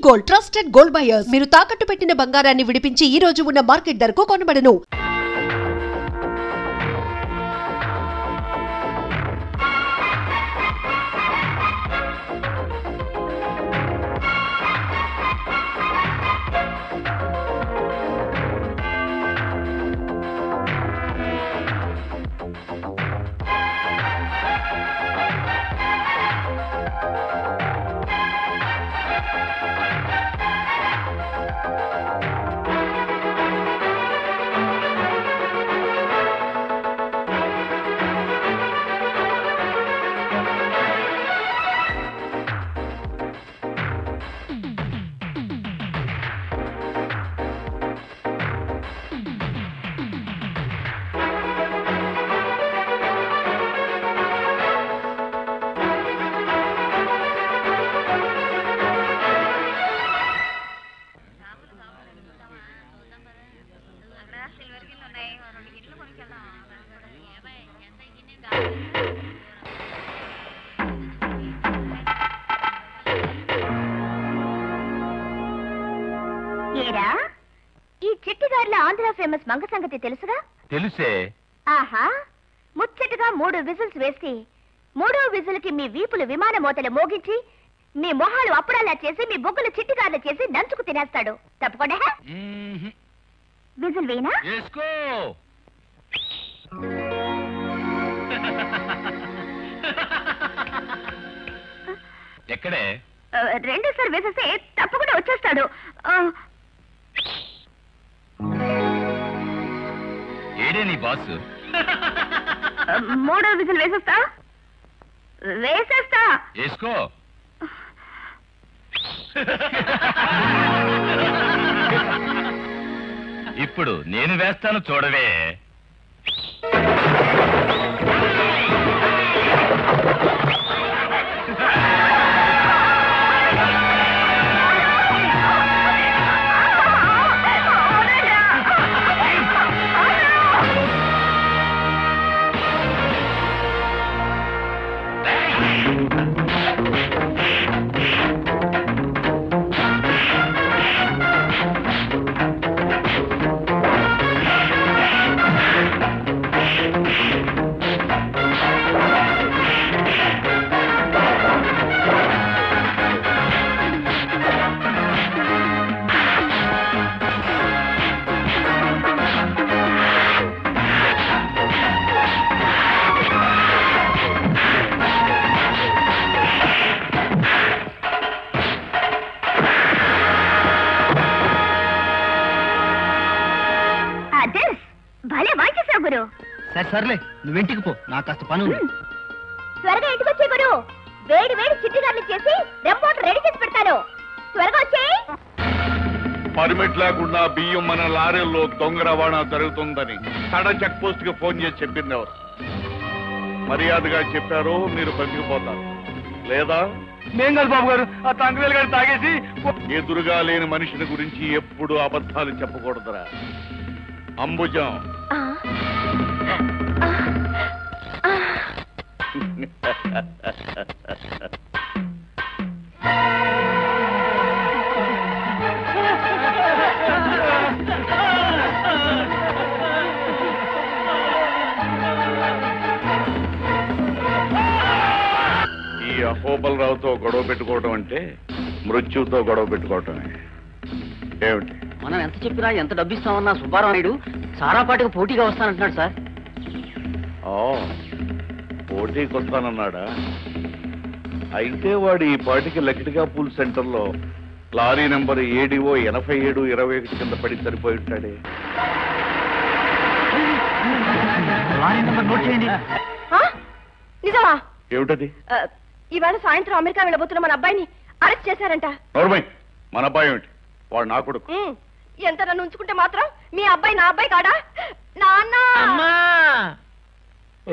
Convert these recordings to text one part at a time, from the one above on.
Gold, trusted gold buyers. మీరు తాకట్టు పెట్టిన బంగారాన్ని విడిపించి ఈ రోజు ఉన్న మార్కెట్ ధరకు కొనబడను. ఆంధ్ర ఫేమస్ మంగ సంగతి తెలుసుగా? తెలుసే. ఆహా, ముచ్చటగా 3 విజిల్స్ వేసి 3వ విజిల్ కి మీ వీపులు విమాన మోతలు మోగించి మీ మొహాలు అప్పుడల్లా చేసి మీ బొగ్గులు చిట్టిగార్లు చేసి నంచుకు తినేస్తాడు. తప్పకుండా విజిల్ వేయనా? ఎక్కడే? రెండోసారి వేసేస్తే తప్పకుండా వచ్చేస్తాడు. ఏడే నీ బాస్? 3వ విజిల్ వేసేస్తా. వేసుకో. ఇప్పుడు నేను వేస్తాను, చూడవే. సర్లే, నువ్వెంటికి పో, నాకు కాస్త పని ఉంది. త్వరగా ఇంటికి వచ్చే గురు. వేడి వేడి చిట్టిగార్లు చేసి రెపోర్ట్ రెడీ చేసి పెడతాను. త్వరగా వచ్చే. పర్మిట్ లేకుండా బియ్యం మన లారీల్లో దొంగ రవాణా జరుగుతుందని తడ చెక్ పోస్ట్ కి ఫోన్ చేసి చెప్పింది ఎవరు? మర్యాదగా చెప్పారు, మీరు బతికిపోతారు. లేదా మేం కాదు బాబు గారు, ఆ తండ్రి గారు తాగేసి. ఎదురుగా లేని మనిషిని గురించి ఎప్పుడు అబద్ధాలు చెప్పకూడదురా. అంబుజం, ఈ అహోబలరావుతో గొడవ పెట్టుకోవటం అంటే మృత్యుతో గొడవ పెట్టుకోవటమే. ఏమిటి? మనం ఎంత చెప్పినా, ఎంత డబ్బిస్తామన్నా సుబ్బారావు నాయుడు సారాపాటికి పోటీగా వస్తానంటున్నాడు సార్. పోటీకి వస్తానన్నాడా? అయితే వాడు ఈ పాటికి లకిటిగా పూల్ సెంటర్లో లారీ నెంబర్ ఏడిఓ 8721 కింద పడి సరిపోయి ఉంటాడే. నిజమా? ఏమిటది? ఇవాళ సాయంత్రం అమెరికా వెళ్ళబోతున్న మన అబ్బాయిని అరెస్ట్ చేశారంట. నోర్మై, మన అబ్బాయి ఏమిటి? వాడు నా కొడుకు. ఎంత నన్ను ఉంచుకుంటే మాత్రం మీ అబ్బాయి నా అబ్బాయి కాడా? నాన్న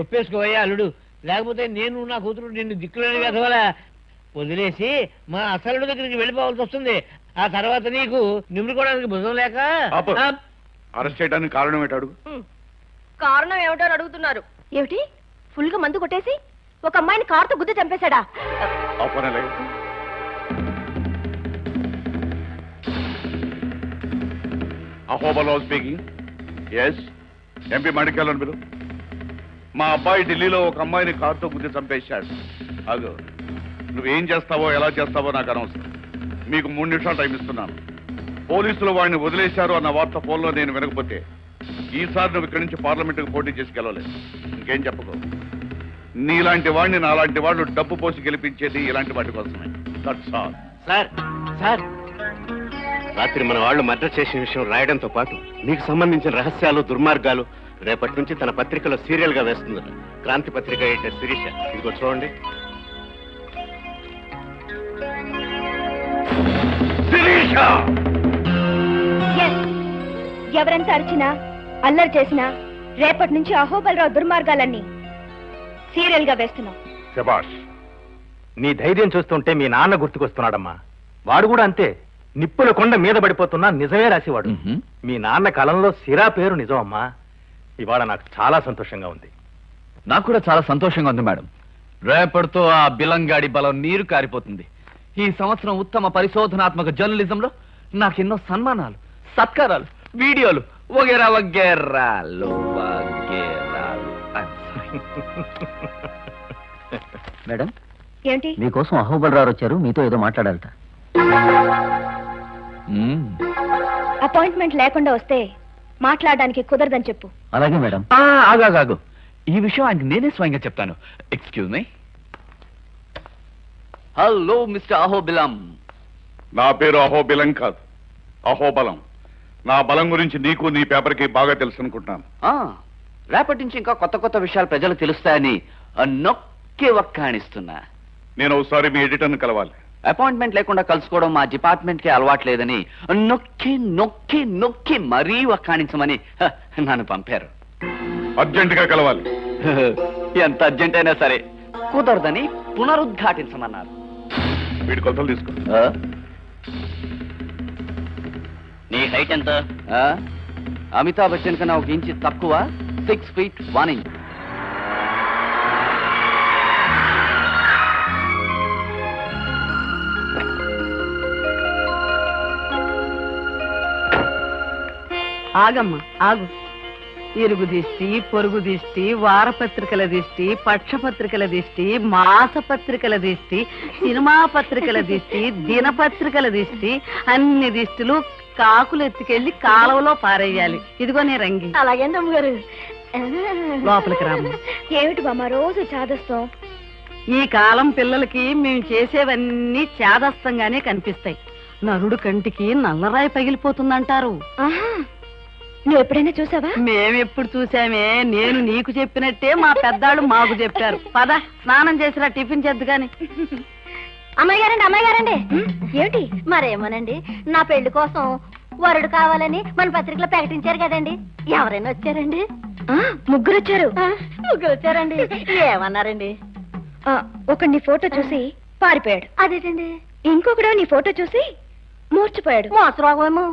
ఒప్పేసుకోవయ్యా అల్లుడు, లేకపోతే నేను నా కూతురు నిన్ను దిక్కులేని కదవలా వదిలేసి మా అసలుడు దగ్గరికి వెళ్ళిపోవాల్సి వస్తుంది. ఆ తర్వాత నీకు నిమ్ముకోవడానికి భుజం లేక. అరెస్ట్ చేయడానికి కారణం ఏంటి అడుగు. కారణం ఏమిటో అడుగుతున్నారు. ఏమిటి? ఫుల్ గా మందు కొట్టేసి ఒక అమ్మాయిని కారుతో గుద్ది చంపేశాడా? అహోబలరావు స్పీకింగ్. ఎస్, ఎంపీ మాణిక్యాలను మీరు. మా అబ్బాయి ఢిల్లీలో ఒక అమ్మాయిని కారుతో గుద్ది చంపేశాడు. అదో నువ్వేం చేస్తావో ఎలా చేస్తావో నాకు అనవసరం. మీకు 3 నిమిషాలు టైం ఇస్తున్నాను. పోలీసులు వాడిని వదిలేశారు అన్న వార్త ఫోన్లో నేను వినకపోతే ఈసారి నువ్వు ఇక్కడి నుంచి పార్లమెంటుకు పోటీ చేసి గెలవలేదు. ఇంకేం చెప్పుకో. నీలాంటి వాడిని నాలాంటి వాళ్ళు డబ్బు పోసి గెలిపించేది ఇలాంటి వాటి కోసమే. That's all. సార్ సార్, రాత్రి మన వాళ్ళు మర్డర్ చేసిన విషయం రాయడంతో పాటు మీకు సంబంధించిన రహస్యాలు దుర్మార్గాలు రేపటి నుంచి తన పత్రికలో సీరియల్ గా వేస్తుంది. క్రాంతి పత్రిక ఎడిటర్ శిరీష. ఇదిగో చూడండి. ఎవరంతా అరిచినా అల్లరి చేసినా రేపటి నుంచి అహోబలరావు దుర్మార్గాలన్నీ సీరియల్ గా వేస్తున్నాం. శభాష్, నీ ధైర్యం చూస్తుంటే మీ నాన్న గుర్తుకొస్తున్నాడమ్మా. వాడు కూడా అంతే, నిప్పుల కొండ మీద పడిపోతున్నా నిజమే రాసేవాడు. మీ నాన్న కలంలో సిరా పేరు నిజం అమ్మా. ఇవాళ నాకు చాలా సంతోషంగా ఉంది. నాకు కూడా చాలా సంతోషంగా ఉంది మేడం. రేపటితో ఆ బిలంగాడి బలం నీరు కారిపోతుంది. ఈ సంవత్సరం ఉత్తమ పరిశోధనాత్మక జర్నలిజంలో నాకెన్నో సన్మానాలు, సత్కారాలు, వీడియోలు వగేరా వగేరాలు వగేరాలు. మేడం, ఏంటి? మీకోసం అహోబలరావు వచ్చారు, మీతో ఏదో మాట్లాడాలట. అపాయింట్మెంట్ లేకుండా వస్తే మాట్లాడడానికి కుదరదని చెప్పు. అలాగే మేడం. ఆగాగాగు, ఈ విషయం ఆయనకి నేనే స్వయంగా చెప్తాను. Excuse me. Hello mister Ahobilam. నా పేరు అహోబిలం కాదు, అహోబలం. నా బలం గురించి నీకు నీ పేపర్కి బాగా తెలుసు అనుకుంటున్నాను. రేపటి నుంచి ఇంకా కొత్త కొత్త విషయాలు ప్రజలకు తెలుస్తాయని నొక్కి వక్కాణిస్తున్నా. నేను ఒకసారి మీ ఎడిటర్ని కలవాలి. అపాయింట్మెంట్ లేకుండా కలుసుకోవడం మా డిపార్ట్మెంట్ కి అలవాట్లేదని నొక్కి నొక్కి నొక్కి మరీ వక్కాణించమని నన్ను పంపారు. అర్జెంట్ గా కలవాలి. ఎంత అర్జెంట్ అయినా సరే కుదరదని పునరుద్ఘాటించమన్నారు. వీడి కొలతలు తీసుకో. నీ హైట్ ఎంత? అమితాబ్ బచ్చన్ కన్నా 1 ఇంచు తక్కువ, 6 feet 1 inch. ఆగమ్మా ఆగు. ఇరుగు దిష్టి, పొరుగు దిష్టి, వారపత్రికల దిష్టి, పక్షపత్రికల దిష్టి, మాసపత్రికల దిష్టి, సినిమా పత్రికల దిష్టి, దినపత్రికల దిష్టి, అన్ని దిష్టిలు కాకులు ఎత్తుకెళ్లి కాలువలో పారేయాలి. ఇదిగో నీ రంగి. అలాగే గారు. లోపలికి రాము. ఏమిటి బామ్మ రోజు చాదస్తాం? ఈ కాలం పిల్లలకి మేము చేసేవన్నీ చాదస్తంగానే కనిపిస్తాయి. నరుడు కంటికి నల్లరాయి పగిలిపోతుందంటారు. నువ్వు ఎప్పుడైనా చూసావా? మేమెప్పుడు చూసామే. నేను నీకు చెప్పినట్టే మా పెద్దాళ్ళు మాకు చెప్పారు. పద స్నానం చేసిరా, టిఫిన్ చేద్దు గాని. అమ్మాయి గారండి. ఏమిటి? మరేమోనండి, నా పెళ్లి కోసం వరుడు కావాలని మన పత్రికలో ప్రకటించారు కదండి. ఎవరైనా వచ్చారండి? ముగ్గురు వచ్చారండి. ఏమన్నారండి? ఒక నీ ఫోటో చూసి పారిపోయాడు. అదేంటండి? ఇంకొకడో నీ ఫోటో చూసి మూర్చిపోయాడు. మోసరోగమేమో.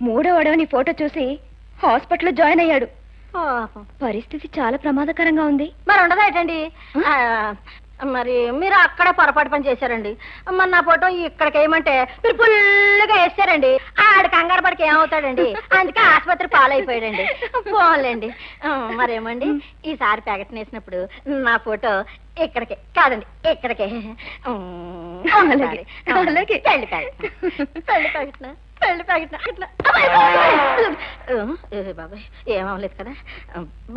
మూడోవాడో నీ ఫోటో చూసి హాస్పిటల్లో జాయిన్ అయ్యాడు. పరిస్థితి చాలా ప్రమాదకరంగా ఉంది. మరి ఉండదేటండి? మరి మీరు అక్కడ పొరపాటు పని చేశారండి. మరి నా ఫోటో ఇక్కడికి వేయమంటే మీరు ఫుల్గా వేస్తారండి. ఆడ కంగారు పడికి ఏమవుతాడండి? అందుకే ఆసుపత్రి పాలైపోయాడండి. పోలేండి. మరేమండి, ఈసారి ప్రకటన వేసినప్పుడు నా ఫోటో ఇక్కడికే కాదండి, ఇక్కడికే. బాబాయ్ ఏమవలేదు కదా?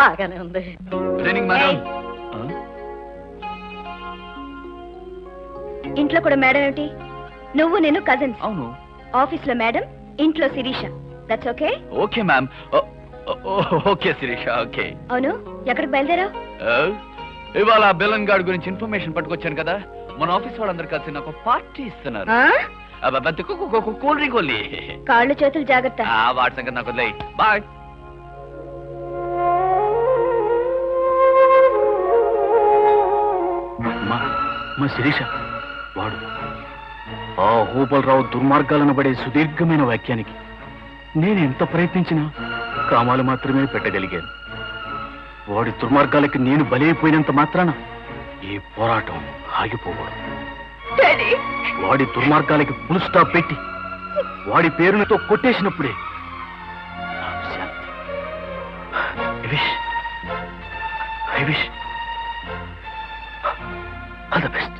బాగానే ఉంది. ఇంట్లో కూడా మేడం ఏమిటి? నువ్వు నేను కజిన్స్. అవును. ఆఫీస్ లో మేడం, ఇంట్లో Sirisha. That's okay? Okay ma'am. Okay Sirisha. Okay. అవును, ఎక్కడికి బయలుదేరావు? ఇవాళ బెలన్ గార్డ్ గురించి ఇన్ఫర్మేషన్ పట్టుకొచ్చాను కదా. మన ఆఫీస్ వాళ్ళందరూ కలిసి నాకు పార్టీ ఇస్తున్నారు. Cool drink only. కాళ్ళు చేతులు జాగ్రత్త. వాటి సంగతి నాకు వదిలేయ్. బాయ్. మా శిరీష వాడు ఆ అహోబలరావు దుర్మార్గాలను పడే సుదీర్ఘమైన వాక్యానికి నేను ఎంత ప్రయత్నించినా కామాలు మాత్రమే పెట్టగలిగాను. వాడి దుర్మార్గాలకి నేను బలైపోయినంత మాత్రాన ఈ పోరాటం ఆగిపోకూడదు. వాడి దుర్మార్గాలకి ఫుల్ స్టాప్ పెట్టి వాడి పేరునితో కొట్టేసినప్పుడే I wish all the best.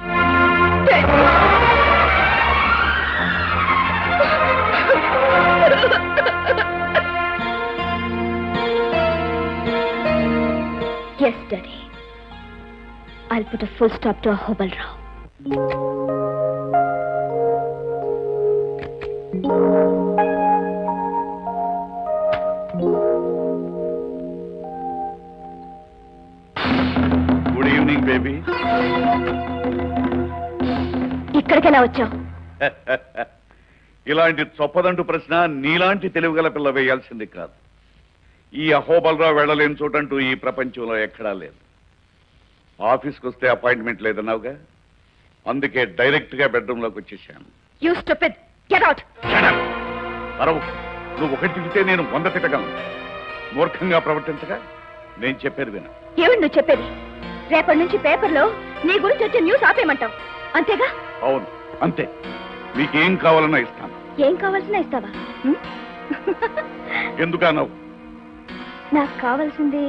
Yes, Daddy. I'll put a full stop to Ahobal Rao. Good evening baby. ఇక్కడికి ఎలా వచ్చావు? ఇలాంటి చొప్పదంటు ప్రశ్న నీలాంటి తెలివిగల పిల్ల వేయాల్సింది కాదు. ఈ అహోబలరావు వెళ్ళలేని చోటంటూ ఈ ప్రపంచంలో ఎక్కడా లేదు. ఆఫీస్కి వస్తే అపాయింట్మెంట్ లేదన్నావుగా, అందుకే డైరెక్ట్ గా బెడ్రూమ్ లోకి వచ్చేసాను. You stupid! Get out! అరవు, నువ్వు ఒకటి తింటే నేను 100 తిట్టగలను. మూర్ఖంగా ప్రవర్తించగా నేను చెప్పేది విను. ఏమిటి నువ్వు చెప్పేది? రేపటి నుంచి పేపర్లో నీ గురించి వచ్చే న్యూస్ ఆపేయమంటావు అంతేగా? అవును, అంతే. మీకేం కావాలన్నా ఇస్తాను. ఏం కావాల్సిన ఇస్తావా? ఎందుకన్నావు? నాకు కావాల్సింది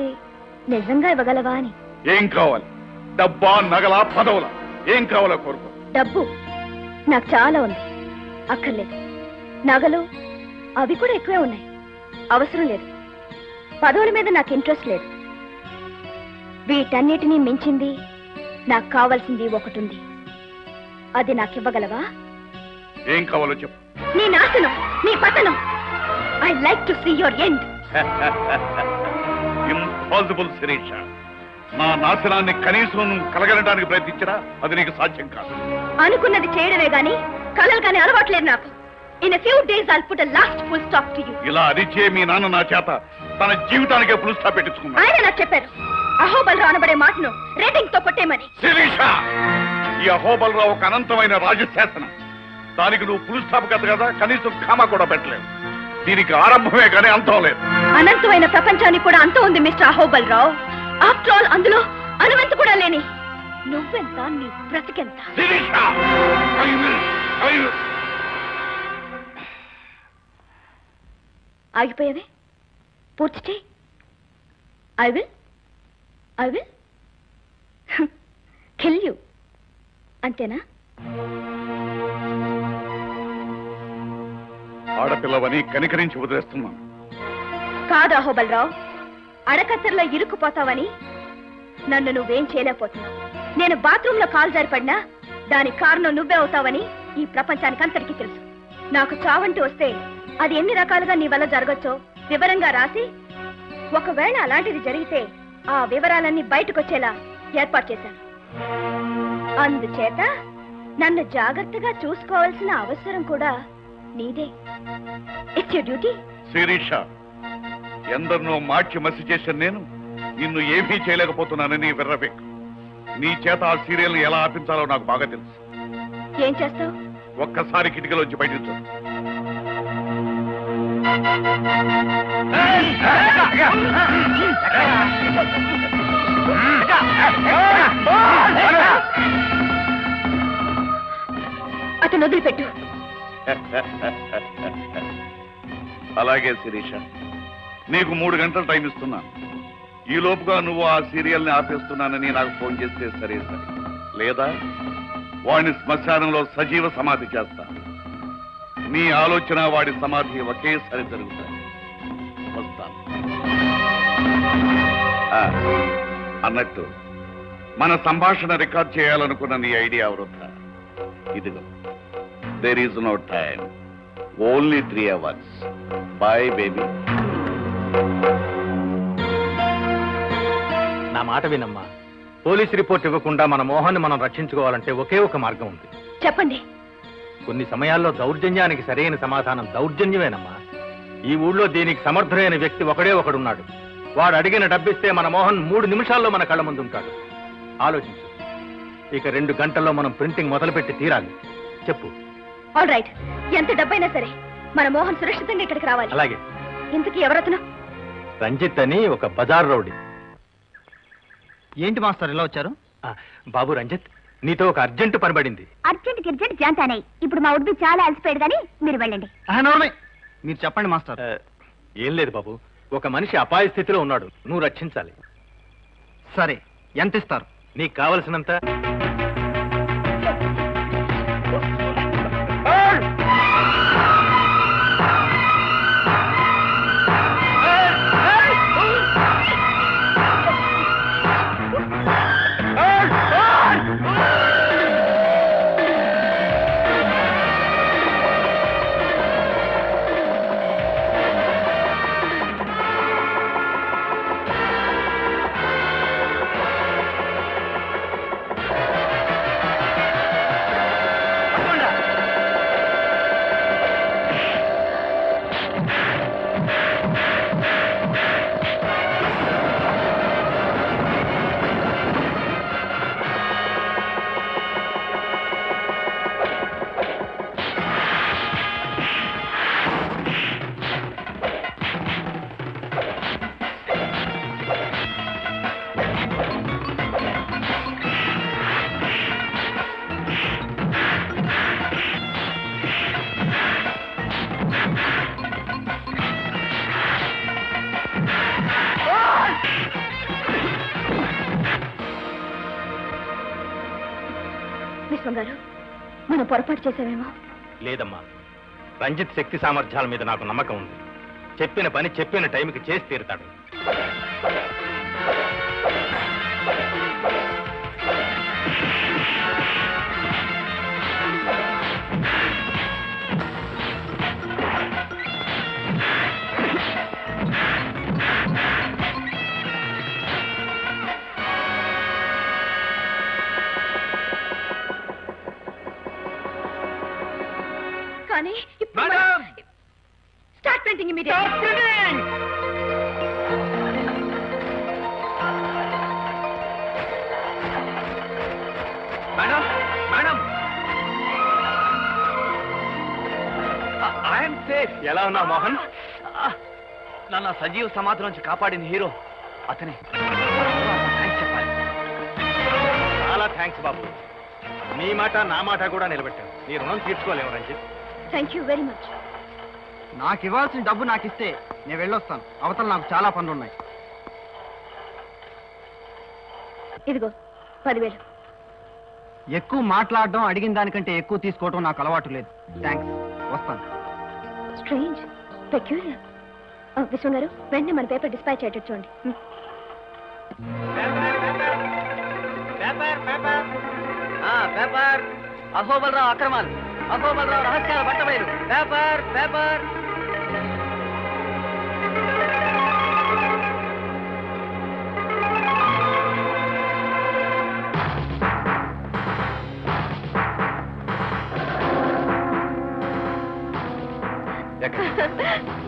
నిజంగా ఇవ్వగలవా అని. ఏం కావాలి? డబ్బా, నగలా, పదవులా? ఏం కావాలో కోరుకో. డబ్బు నాకు చాలా ఉంది, అక్కర్లేదు. నగలు అవి కూడా ఎక్కువే ఉన్నాయి, అవసరం లేదు. పదవుల మీద నాకు ఇంట్రెస్ట్ లేదు. వీటన్నిటినీ మించింది నాకు కావాల్సింది ఒకటి ఉంది. అది నాకు ఇవ్వగలవా? ఏం కావాలో చెప్పు. నీ నాశనం, నీ పతనం. I like to see your end. Impossible Sirisha. నా నాశనాన్ని కనీసం నువ్వు కలగనడానికి ప్రయత్నించరా? అది నీకు సాధ్యం కాదు. అనుకున్నది చేయడమే గాని కలలు కానీ అలవాట్లేదు నాకు. In a few days I'll put a last full stop to you. ఇలా అరిచే మీ నాన్న నా చేత తన జీవితానికే ఫుల్ స్టాప్ పెట్టించుకున్నాడు. ఆయన నాకు చెప్పారు అహోబలరావు అనబడే మాటను రేటింగ్ తో కొట్టేమని. శిరీష, ఈ అహోబలరావు ఒక అనంతమైన రాజశాసనం. దానికి నువ్వు ఫుల్ స్టాప్ కదా, కనీసం కామా కూడా పెట్టలేవు. దీనికి ఆరంభమే కానీ అంతం లేదు. అనంతమైన ప్రపంచానికి కూడా అంతం ఉంది మిస్టర్ అహోబలరావు. ఆఫ్టర్ ఆల్ అందులో అనువంత కూడా లేని నువ్వెంత, నీ బ్రతికెంత? శిరీష, ఆగిపోయావే, పూర్తి చేయి. I will kill you. అంతేనా? ఆడపిల్లవని కనికరించి వదిలేస్తున్నాను. కాదు అహోబలరావు, అడకత్తెరలో ఇరుక్కుపోతావని నన్ను నువ్వేం చేయలేకపోతున్నావు. నేను బాత్రూంలో కాలు జారిపడినా దానికి కారణం నువ్వే అవుతావని ఈ ప్రపంచానికి అంతటికీ తెలుసు. నాకు చావంటూ వస్తే అది ఎన్ని రకాలుగా నీ వల్ల జరగచ్చో వివరంగా రాసి, ఒకవేళ అలాంటిది జరిగితే ఆ వివరాలన్నీ బయటకొచ్చేలా ఏర్పాటు చేశాను. అందుచేత నన్ను జాగ్రత్తగా చూసుకోవాల్సిన అవసరం కూడా నీదే. It's your duty. శిరీష, ఎందరినో మార్చి మసి చేసిన నేను నిన్ను ఏమీ చేయలేకపోతున్నానని విర్రబెక్కు. నీ చేత ఆ సీరియల్ ని ఎలా ఆపించాలో నాకు బాగా తెలుసు. ఏం చేస్తావు? ఒక్కసారి కిటికీలోంచి బయటికి చూ. అతను వదిలిపెట్టు. అలాగే శిరీష, నీకు 3 గంటలు టైం ఇస్తున్నాను. ఈ లోపుగా నువ్వు ఆ సీరియల్ ని ఆపేస్తున్నానని నాకు ఫోన్ చేస్తే సరే సరే, లేదా వాడిని శ్మశానంలో సజీవ సమాధి చేస్తా. నీ ఆలోచన వాడి సమాధి ఒకేసారి జరుగుతాయి. వస్తాను. అన్నట్టు మన సంభాషణ రికార్డ్ చేయాలనుకున్న నీ ఐడియా వృధా. ఇదిగో, there is no time, only 3 hours. Bye baby. నా మాట వినమ్మా. పోలీస్ రిపోర్ట్ ఇవ్వకుండా మన మోహన్ని మనం రక్షించుకోవాలంటే ఒకే ఒక మార్గం ఉంది. చెప్పండి. కొన్ని సమయాల్లో దౌర్జన్యానికి సరైన సమాధానం దౌర్జన్యమేనమ్మా. ఈ ఊళ్ళో దీనికి సమర్థుడైన వ్యక్తి ఒకడే ఒకడున్నాడు. వాడు అడిగిన డబ్బిస్తే మన మోహన్ 3 నిమిషాల్లో మన కళ్ళ ముందు ఉంటాడు. ఆలోచించు. ఇక 2 గంటల్లో మనం ప్రింటింగ్ మొదలుపెట్టి తీరాలి. చెప్పు. ఆల్ రైట్, ఎంత డబ్బైనా సరే మన మోహన్ సురక్షితంగా ఇక్కడికి రావాలి. అలాగే. ఇంతకీ ఎవరతను? రంజిత్ అని ఒక బజార్ రౌడీ. ఏంటి మాస్టర్ ఇలా వచ్చారు? బాబు రంజిత్, నీతో ఒక అర్జెంట్ పని పడింది. అర్జెంట్ జాంతానాయి. ఇప్పుడు మా ఉడ్బి చాలా అలసిపోయాడు కానీ మీరు వెళ్ళండి. మీరు చెప్పండి మాస్టర్. ఏం లేదు బాబు, ఒక మనిషి అపాయ స్థితిలో ఉన్నాడు, నువ్వు రక్షించాలి. సరే, ఎంత ఇస్తారు? నీకు కావలసినంత. విశ్వం గారు, మనం పొరపాటు చేసామేమో. లేదమ్మా, రంజిత్ శక్తి సామర్థ్యాల మీద నాకు నమ్మకం ఉంది. చెప్పిన పని చెప్పిన టైంకి చేసి తీరుతాడు. కానీ start printing immediate. Madam, madam, I'm safe. ఎలా ఉన్నావు మోహన్? నన్ను సజీవ సమాధి నుంచి కాపాడిన హీరో అతనే. థ్యాంక్స్ చెప్పాలి. చాలా థ్యాంక్స్ బాబు. నీ మాట నా మాట కూడా నిలబెట్టాను. నీ రుణం తీర్చుకోలేము Ranjith. Thank you very much. నాకు ఇవ్వాల్సిన డబ్బు నాకు ఇస్తే నేను వెళ్ళొస్తాను. అవతల నాకు చాలా పనులు ఉన్నాయి. ఇదిగో 10,000. ఎక్కువ మాట్లాడడం, అడిగిన దానికంటే ఎక్కువ తీసుకోవడం నాకు అలవాటు లేదు. థ్యాంక్స్, వస్తాను. Strange, peculiar. విశ్వం గారు, వెంటనే మన పేపర్ డిస్పాచ్ అయ్యేటట్టు చూడండి. పేపర్ అహోబలరావు అక్రమాలు, అహోబలరావు రహస్యాల బట్టబయలు. Paper paper.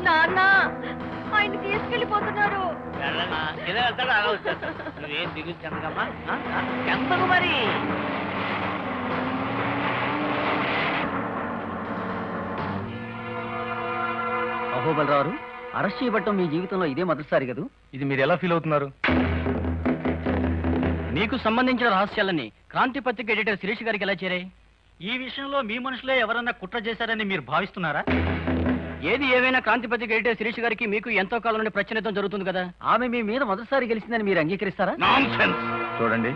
నాన్న, ఆయన తీసుకెళ్ళిపోతున్నారు. ఇలా వెళ్తాడు, అలా వచ్చేస్తాడు. నువ్వేం దిగులు చెందకమ్మా, చెందకు మరి. అహోబలరావు అరెస్ట్ చేయబట్టం మీ జీవితంలో ఇదే మొదటిసారి కదా? ఇది మీరు ఎలా ఫీల్ అవుతున్నారు? మీకు సంబంధించిన రహస్యాలని క్రాంతి పత్రిక ఎడిటర్ శిరీష్ గారికి ఎలా చేరాయి? ఈ విషయంలో మీ మనుషులే ఎవరన్నా కుట్ర చేశారని మీరు భావిస్తున్నారా? ఏది ఏవైనా క్రాంతి పత్రిక ఎడిటర్ శిరీష్ గారికి మీకు ఎంతో కాలం నుండి ప్రశ్నించడం జరుగుతుంది కదా. ఆమె మీ మీద మొదటిసారి గెలిచిందని మీరు అంగీకరిస్తారా? చూడండి,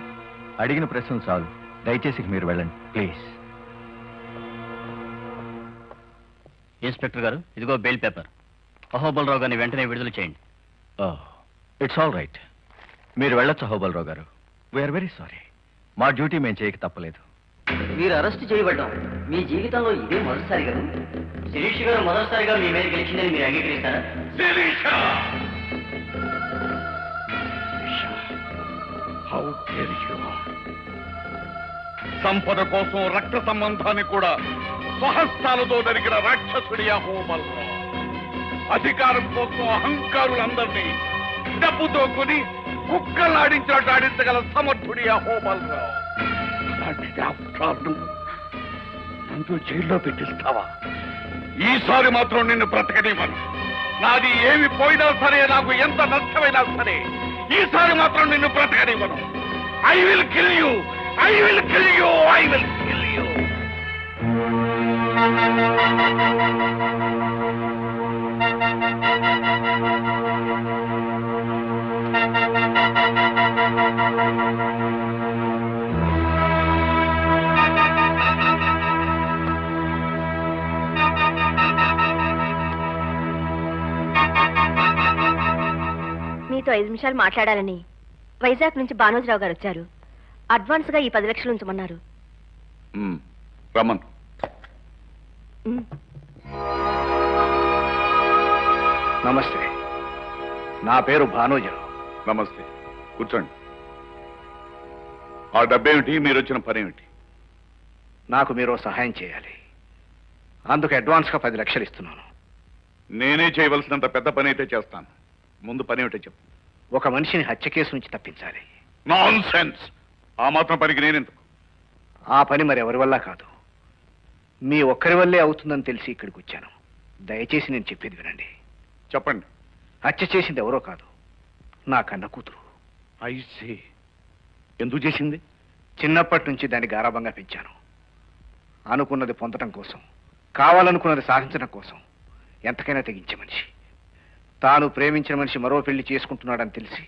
అడిగిన ప్రశ్నలు చాలు. దయచేసి మీరు వెళ్ళండి ప్లీజ్. ఇన్స్పెక్టర్ గారు, ఇదిగో బెయిల్ పేపర్. అహోబలరావు గారిని వెంటనే విడుదల చేయండి. It's all right. మీరు వెళ్ళొచ్చు అహోబలరావు గారు. We're very sorry. మా డ్యూటీ మేము చేయక తప్పలేదు. మీరు అరెస్ట్ చేయబడ్డాం మీ జీవితంలో ఇదే మొదటిసారి కదా? శిరీష్ గారు మొదటిసారిగా మీ మీద గెలిచిందని మీరు అంగీకరిస్తారా? సంపద కోసం రక్త సంబంధాన్ని కూడా సహస్రాలతో నరికిన రాక్షసుడి అహోబలరావు, అధికారం కోసం అహంకారులందరినీ డబ్బుతో కొని కుక్కలాడించినట్టు ఆడించగల సమర్థుడి అహోబలరావు. అలాంటి డాక్టర్ను నన్ను జైల్లో పెట్టిస్తావా? ఈసారి మాత్రం నిన్ను బ్రతకనివ్వను. నాది ఏమి పోయినా సరే, నాకు ఎంత నష్టమైనా సరే, ఈసారి మాత్రం నిన్ను బ్రతకనివ్వను. I will kill you, I will kill you, I will kill you. మీతో 5 నిమిషాలు మాట్లాడాలని వైజాగ్ నుంచి భానోజరావు గారు వచ్చారు. అడ్వాన్స్ గా ఈ 10 లక్షలు ఉంచమన్నారు. రమన్, నమస్తే, నా పేరు భానోజరావు. నమస్తే, కూర్చోండి. ఆ డబ్బేమిటి, మీరు వచ్చిన పని ఏమిటి? నాకు మీరు సహాయం చేయాలి. అందుకు అడ్వాన్స్గా 10 లక్షలు ఇస్తున్నాను. నేనే చేయవలసినంత పెద్ద పని అయితే చేస్తాను. ముందు పని ఏమిటో చెప్పు. ఒక మనిషిని హత్య కేసు నుంచి తప్పించాలి. Non sense! ఆ మాత్రం పనికి నేనెందుకు? ఆ పని మరి ఎవరి వల్ల కాదు, మీ ఒక్కరి వల్లే అవుతుందని తెలిసి ఇక్కడికి వచ్చాను. దయచేసి నేను చెప్పేది వినండి. చెప్పండి. హత్య చేసింది ఎవరో కాదు, నా కన్న కూతురు. ఐసీ. ఎందుకు చేసింది? చిన్నప్పటి నుంచి దాన్ని గారాబంగా పెంచాను. అనుకున్నది పొందడం కోసం, కావాలనుకున్నది సాధించడం కోసం ఎంతకైనా తెగించే మనిషి. తాను ప్రేమించిన మనిషి మరో పెళ్లి చేసుకుంటున్నాడని తెలిసి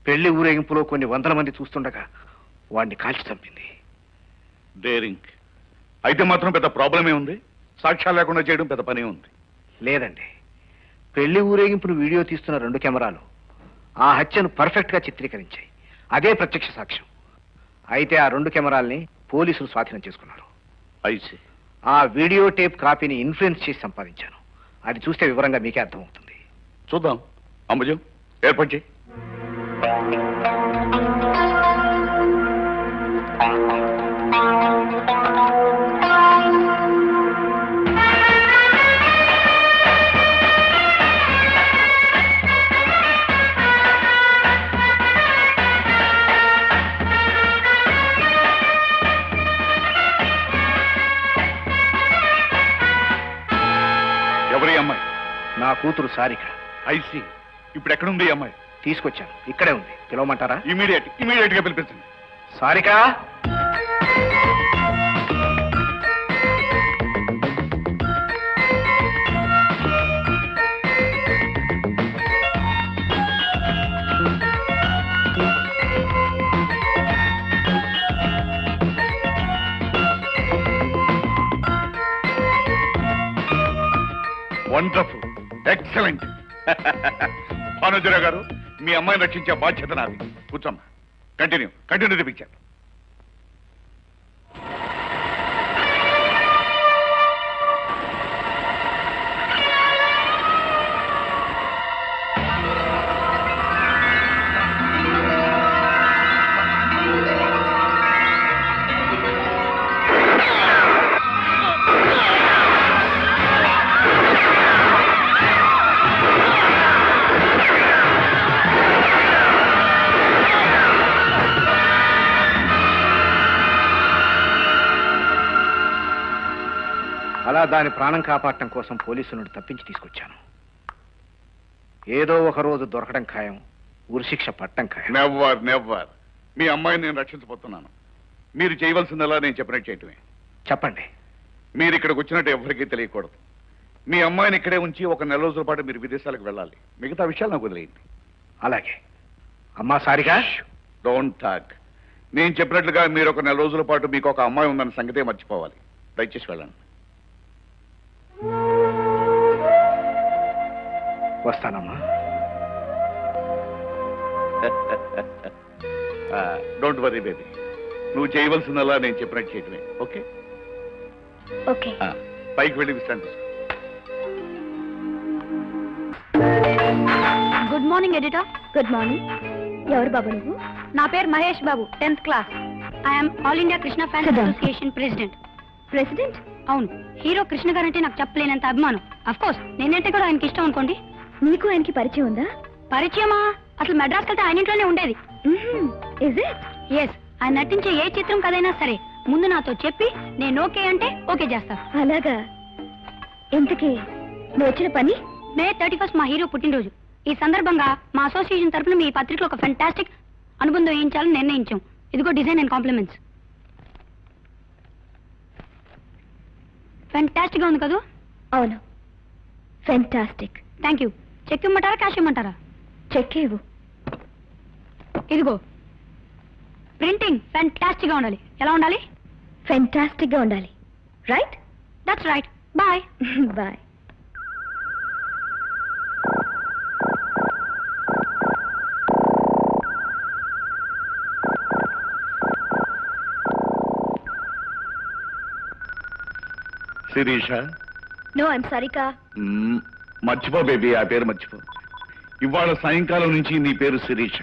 పెళ్లి ఊరేగింపులో కొన్ని 100 మంది చూస్తుండగా వాడిని కాల్చి చంపింది. డేరింగ్. అయితే మాత్రం పెద్ద ప్రాబ్లమే ఉంది. సాక్ష్యాలు లేకుండా చేయడం పెద్ద పనే ఉంది. లేదండి, పెళ్లి ఊరేగింపును వీడియో తీస్తున్న 2 కెమెరాలు ఆ హత్యను పర్ఫెక్ట్గా చిత్రీకరించాయి. అదే ప్రత్యక్ష సాక్ష్యం. అయితే ఆ 2 కెమెరాల్ని పోలీసులు స్వాధీనం చేసుకున్నారు. ఐసీ. ఆ వీడియో టేప్ కాపీని ఇన్ఫ్లుయెన్స్ చేసి సంపాదించాను. అది చూస్తే వివరంగా మీకే అర్థమవుతుంది. చూద్దాం. అంబుజం, ఏర్పాటు చేయి. ఎవరి అమ్మాయి? నా కూతురు సారిక. ఐసీ. ఇప్పుడు ఎక్కడుంది ఈ అమ్మాయి? తీసుకొచ్చాను, ఇక్కడే ఉంది. పిలవమంటారా? ఇమీడియట్ గా పిలిపించండి. సారిక! Wonderful, excellent. భానుజరావు గారు, మీ అమ్మాయిని రక్షించే బాధ్యత నాది. కూర్చోమ్మా. కంటిన్యూ తెప్పించాను. అలా దాని ప్రాణం కాపాడటం కోసం పోలీసులను తప్పించి తీసుకొచ్చాను. ఏదో ఒక రోజు దొరకడం ఖాయం, ఉరిశిక్ష పట్టడం ఖాయం. నెవర్. మీ అమ్మాయిని నేను రక్షించబోతున్నాను. మీరు చేయవలసిందలా నేను చెప్పినట్టు చేయటమే. చెప్పండి. మీరు ఇక్కడికి వచ్చినట్టు ఎవరికీ తెలియకూడదు. మీ అమ్మాయిని ఇక్కడే ఉంచి 1 నెల రోజుల పాటు మీరు విదేశాలకు వెళ్ళాలి. మిగతా విషయాలు నాకు వదిలేయండి. అలాగే. అమ్మా సారిగా, డోంట్ టాక్. నేను చెప్పినట్లుగా మీరు 1 నెల రోజుల పాటు మీకు ఒక అమ్మాయి ఉందన్న సంగతే మర్చిపోవాలి. దయచేసి వెళ్ళండి. వస్తానమ్మా. Don't worry baby. నువ్వు చేయవలసిందల్లా నేను చెప్పినట్టు చేయటమే. ఓకే? ఓకే. పైకి వెళ్ళి విశ్రాంతి. Good morning editor. Good morning. ఎవరు బాబు నువ్వు? నా పేరు Mahesh Babu, 10th class. I'm all India Krishna fans association president. President? అవును. హీరో కృష్ణ గారంటే నాకు చెప్పలేనంత అభిమానం. అఫ్ కోర్స్ నేనంటే కూడా ఆయనకి ఇష్టం అనుకోండి. నీకు ఆయనకి పరిచయం ఉందా? పరిచయమా? అసలు మెడ్రాస్ వెళ్తే ఆయన ఇంట్లోనే ఉండేది. ఎస్. ఆయన నటించే ఏ చిత్రం కదైనా సరే ముందు నాతో చెప్పి నేను ఓకే అంటే ఓకే చేస్తా. అలాగా? ఇంతకీ నువ్వు వచ్చిన పని? మే 31 మా హీరో పుట్టినరోజు. ఈ సందర్భంగా మా అసోసియేషన్ తరఫున మీ పత్రికలో ఒక ఫెంటాస్టిక్ అనుబంధం వేయించాలని నిర్ణయించాం. ఇదిగో డిజైన్ అండ్ కాంప్లిమెంట్స్. ఫెంటాస్టిక్ గా ఉంది కదా? అవును, ఫెంటాస్టిక్. Thank you. చెక్ ఇమ్మంటారా, క్యాష్ ఇమ్మంటారా? చెక్ ఇవ్వు. ఇదిగో. ప్రింటింగ్ ఫెంటాస్టిక్ గా ఉండాలి. ఎలా ఉండాలి? ఫెంటాస్టిక్ గా ఉండాలి. Right? That's right. Bye. Bye. Shirisha no I'm Sarika. మర్చిపో బేబీ, ఆ పేరు మర్చిపో. ఇవాళ సాయంకాలం నుంచి నీ పేరు శిరీష.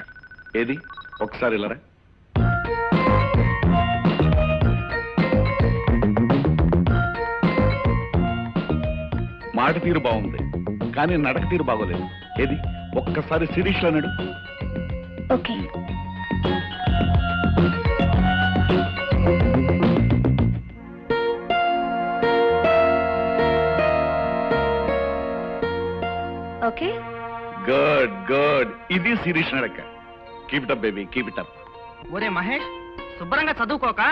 ఏది ఒకసారి ఇలారా. మాట తీరు బాగుంది, కానీ నడక తీరు బాగోలేదు. ఏది ఒక్కసారి శిరీష్ అన్నాడు. ఓకే. Okay, good good. ఇది శిరీష్ నడక. Keep it up baby, keep it up. ఒరే మహేష్, శుభ్రంగా చదువుకోక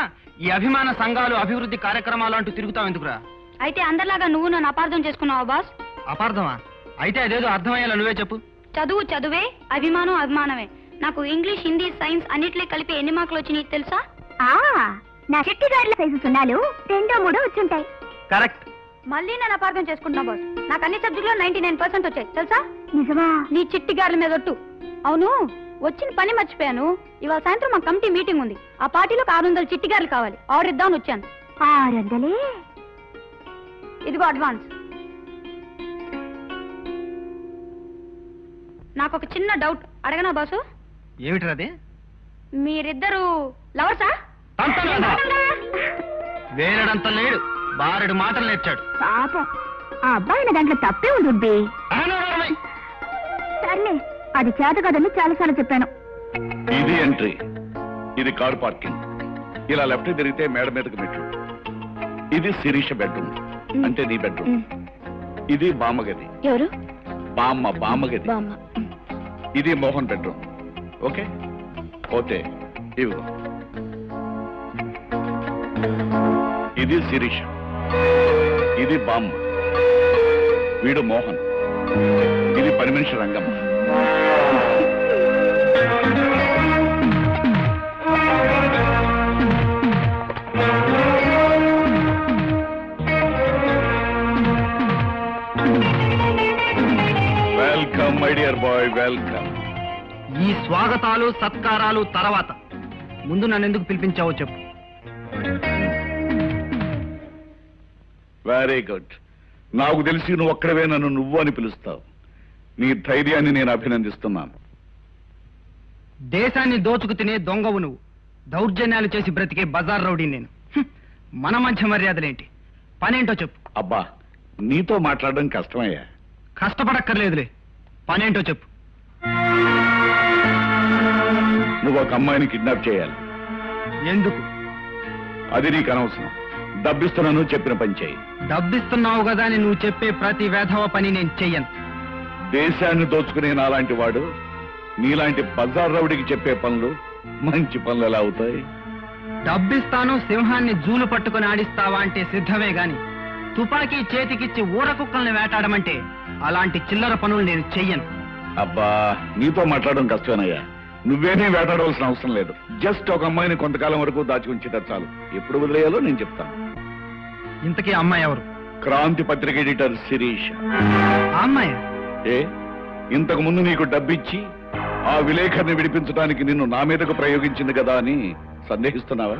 ఈ అభిమాన సంఘాలు అభివృద్ధి కార్యక్రమాలు అంటూ తిరుగుతావు ఎందుకురా? అయితే అందరిలాగా నువ్వు నన్ను అపార్థం చేసుకున్నావా బాస్? అపార్థమా? అయితే అదేదో అర్థమయ్యేలా నువ్వే చెప్పు. చదువు చదువే, అభిమానం అభిమానమే. నాకు ఇంగ్లీష్, హిందీ, సైన్స్ అన్నిట్లో కలిపి ఎన్ని మార్కులు వచ్చినాయి తెలుసా? నా చెట్టి గారిల సైజు సున్నాలు 2, 3 వచ్చుంటాయి. కరెక్ట్. మళ్ళీ నేను అపార్థం చేసుకుంటున్నా బాస్. నాకు అన్ని సబ్జెక్టులో 99% వచ్చాయి తెలుసా? నిజమా? నీ చిట్టి గారిల మీద ఒట్టు. అవును, వచ్చిన పని మర్చిపోయాను. ఇవాళ సాయంత్రం మా కమిటీ మీటింగ్ ఉంది. ఆ పార్టీలోకి 600 చిట్టి గారులు కావాలి. ఆర్డర్ ఇద్దామని వచ్చాను. 600? ఇదిగో అడ్వాన్స్. నాకు ఒక చిన్న డౌట్ అడగనా బాసు? ఏమిటది? మీరిద్దరు లవర్సా? వేరేడంత లేడు, బారెడు మాటలు నేర్చాడు. పాపం, ఆ అబ్బాయి దాంట్లో తప్పే ఉంది. సర్లే, అది చేత కదని చాలాసార్లు చెప్పాను. ఇది ఎంట్రీ, ఇది కార్ పార్కింగ్. ఇలా లెఫ్ట్ తిరిగితే మేడ మీదకి మెట్లు. ఇది శిరీష బెడ్రూమ్, అంటే నీ బెడ్రూమ్. ఇది బామ్మగది. ఎవరు? బామ్మగది. ఇది మోహన్ బెడ్రూమ్. ఓకే, పోతే ఇవిగో. ఇది శిరీష, ఇది బామ్మ, వీడు మోహన్, ఇది పని మనిషి Rangamma. Welcome my dear bye, welcome. ఈ స్వాగతాలు సత్కారాలు తర్వాత ముందు నన్ను ఎందుకు పిలిపించావో చెప్పు. Very good. నాకు తెలిసి నువ్వు ఒక్కడవే నన్ను నువ్వు అని పిలుస్తావు. నీ ధైర్యాన్ని నేను అభినందిస్తున్నాను. దేశాన్ని దోచుకు తినే దొంగవు నువ్వు. దౌర్జన్యాలు చేసి బ్రతికే బజార్ రౌడీ నేను. మన మధ్య మర్యాదలేంటి? పనేంటో చెప్పు. అబ్బా, నీతో మాట్లాడడం కష్టమయ్యా. కష్టపడక్కర్లేదులే, పనేంటో చెప్పు. నువ్వు ఒక అమ్మాయిని కిడ్నాప్ చేయాలి. ఎందుకు? అది నీకు అనవసరం. డబ్బిస్తున్నాను, చెప్పిన పని చేయి. డబ్బిస్తున్నావు కదా అని నువ్వు చెప్పే ప్రతి వేధవ పని నేను చెయ్యను. దేశాన్ని దోచుకునే నాలాంటి వాడు నీలాంటి బజార్ రౌడికి చెప్పే పనులు మంచి పనులు ఎలా అవుతాయి? డబ్బిస్తాను, సింహాన్ని జూలు పట్టుకుని ఆడిస్తావా అంటే సిద్ధమే గాని తుపాకీ చేతికిచ్చి ఊర కుక్కల్ని వేటాడమంటే అలాంటి చిల్లర పనులు నేను చెయ్యను. అబ్బా, నీతో మాట్లాడడం కష్టమేనయ్యా. నువ్వేమీ వేటాడవలసిన అవసరం లేదు. జస్ట్ ఒక అమ్మాయిని కొంతకాలం వరకు దాచి ఉంచితే చాలు. ఎప్పుడు వదిలేయాలో నేను చెప్తాను. ఇంతకీ అమ్మాయి ఎవరు? క్రాంతి పత్రిక ఎడిటర్ శిరీష. ఆ అమ్మాయి? ఏ, ఇంతకు ముందు నీకు డబ్బిచ్చి ఆ విలేకరిని విడిపించడానికి నిన్ను నా మీదకు ప్రయోగించింది కదా అని సందేహిస్తున్నావా?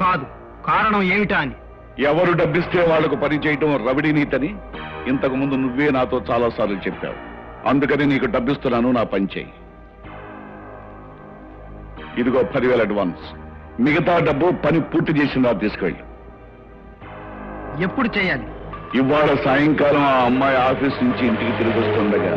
కాదు. కారణం ఏమిటా అని. ఎవరు డబ్బిస్తే వాళ్లకు పని చేయటం రవిడి నీతని ఇంతకు ముందు నువ్వే నాతో చాలా సార్లు చెప్పావు. అందుకని నీకు డబ్బిస్తున్నాను, నా పని చేయి. ఇదిగో 10,000 అడ్వాన్స్. మిగతా డబ్బు పని పూర్తి చేసిందా తీసుకెళ్ళి. ఎప్పుడు చేయాలి? ఇవాళ సాయంకాలం ఆ అమ్మాయి ఆఫీస్ నుంచి ఇంటికి తిరిగి వస్తుండగా.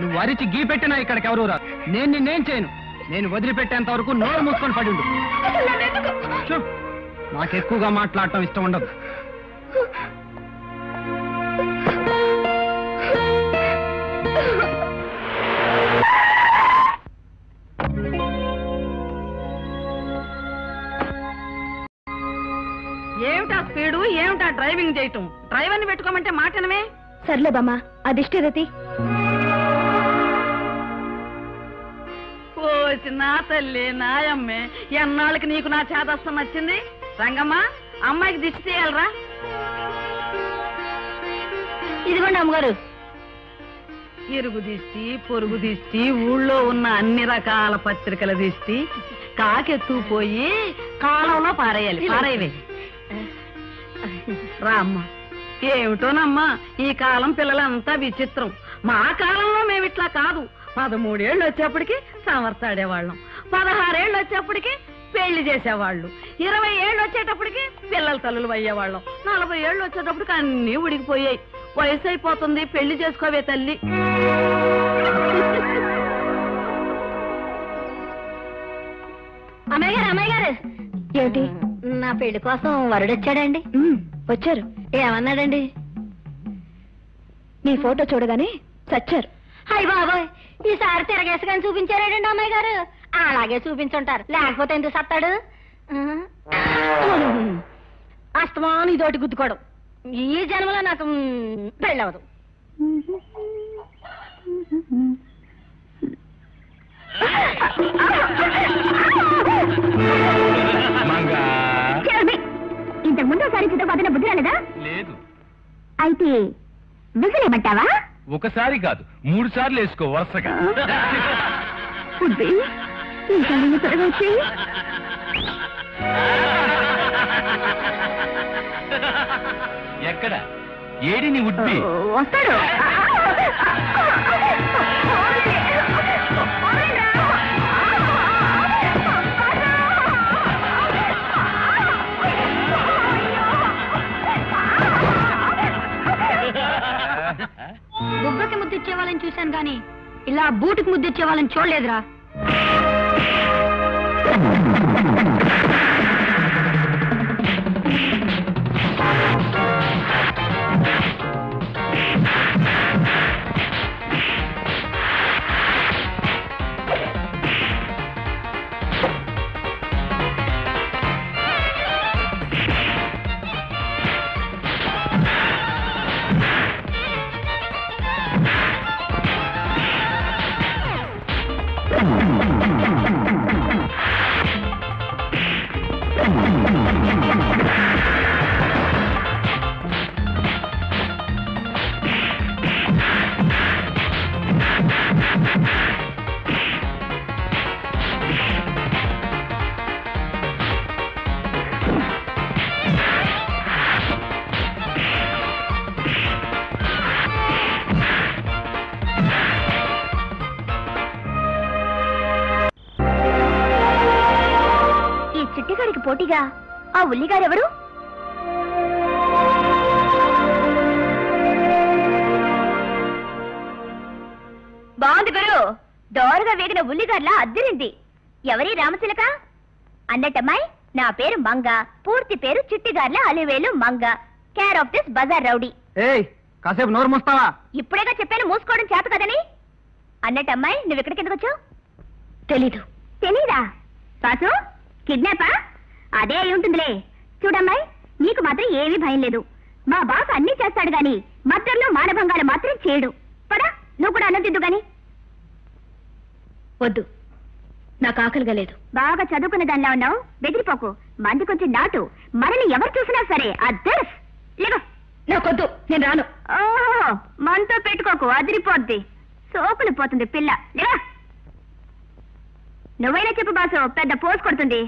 నువ్వు అరిచి గీ పెట్టినా ఇక్కడికి ఎవరు రా. నేను నిన్నేం చేయను. నేను వదిలిపెట్టేంత వరకు నోరు మూసుకొని పడి ఉండు. నాకు ఎక్కువగా మాట్లాడటం ఇష్టం ఉండదు. ఏమిటా స్పీడు, ఏమిటా డ్రైవింగ్ చేయటం? డ్రైవర్ని పెట్టుకోమంటే మాటనమే. సర్లే బామ్మ, అదిష్టేదతి. ఓసి నా తల్లి నాయమ్మే, ఎన్నాళ్ళకి నీకు నా చేదస్తం వచ్చింది. రంగమ్మ, అమ్మాయికి దిష్టి తీయాలరా. ఇదిగోండి అమ్మగారు. ఇరుగు దిష్టి, పొరుగు దిష్టి, ఊళ్ళో ఉన్న అన్ని రకాల పత్రికల దిష్టి కాకెత్తుకుపోయి కాలంలో పారేయాలి. పారేయవే రా అమ్మ. ఏమిటోనమ్మా, ఈ కాలం పిల్లలంతా విచిత్రం. మా కాలంలో మేమిట్లా కాదు. 13 ఏళ్ళు వచ్చేప్పటికి సమర్థాడేవాళ్ళం, 16 ఏళ్ళు వచ్చేప్పటికి పెళ్లి చేసేవాళ్ళు, 20 ఏళ్ళు వచ్చేటప్పటికి పిల్లల తల్లులు అయ్యేవాళ్ళం, 40 ఏళ్ళు వచ్చేటప్పటికి అన్నీ ఉడికిపోయాయి. వయసు అయిపోతుంది, పెళ్లి చేసుకోవే తల్లి. అమ్మాయి గారు, అమ్మాయి గారు. ఏమిటి? నా పెళ్లి కోసం వరుడొచ్చాడండి. వచ్చారు. ఏమన్నాడండి? నీ ఫోటో చూడగానే చచ్చారు. హాయ్ బాబోయ్, ఈసారి తిరగేసుకొని చూపించారేడండి అమ్మాయి గారు. అలాగే చూపించుంటారు, లేకపోతే ఎందుకు సత్తాడు? అస్తమాను ఇదోటి గుద్దుకోవడం. ఈ జన్మలో నాకు పెళ్ళవదు. ఇంతకు ముందు ఒకసారి చిత్తపోతున్న బుద్ధి రాలేదా? లేదు. అయితే విసిరేమంటావా? ఒకసారి కాదు, 3 సార్లు వేసుకో వరుసగా. బుద్ధి ఇంకా త్వరగా వచ్చేయి. ఎక్కడ ఏడిని ఉడ్బి వస్తాడు. బుగ్గకి ముద్దిచ్చే వాళ్ళని చూశాను గాని ఇలా బూటుకి ముద్దిచ్చే వాళ్ళని చూడలేదురా. చిట్టిగాడికి పోటీగా ఆ ఉల్లిగారెవరు? బాగుంది గురు. దోరగా వేగిన ఉల్లిగార్లా అద్దిరింది. ఎవరి రామచిలక? అన్నట్టమ్మాయి, నా పేరు మంగ, పూర్తి పేరు Chittigarla Alivelu Manga, care of this bazaar rowdy. ఏయ్, కాసేపు నోరు మూస్తావా? ఇప్పుడేగా చెప్పాను మూసుకోవడం చేత కదని. అన్నట్టమ్మాయి, నువ్వు ఇక్కడికి ఎందుకు వచ్చావు? తెలీదు. తెలీదా? పాసు కిడ్నాపా? అదే అయి ఉంటుందిలే. చూడమ్మాయి, నీకు మాత్రం ఏమీ భయం లేదు. మా బాస్ అన్ని చేస్తాడు గాని మద్దర్లో మానభంగాలు మాత్రం చేయడు. పదా, నువ్వు కూడా అన్నం తిద్దు గాని. వద్దు, నాకు ఆకలిగా లేదు. బాగా చదువుకున్న దానిలా ఉన్నావు, బెదిరిపోకు. మంది కొంచెం నాటు. మనల్ని ఎవరు చూసినా సరే అద్దర్స్ లేవు. నాకొద్దు, నేను రాను. ఓహో, మనతో పెట్టుకోకు, అదిరిపోద్ది. సోకులు పోతుంది పిల్ల. లేవా? నువ్వైనా చెప్పు బాసు, పెద్ద పోసు కొడుతుంది.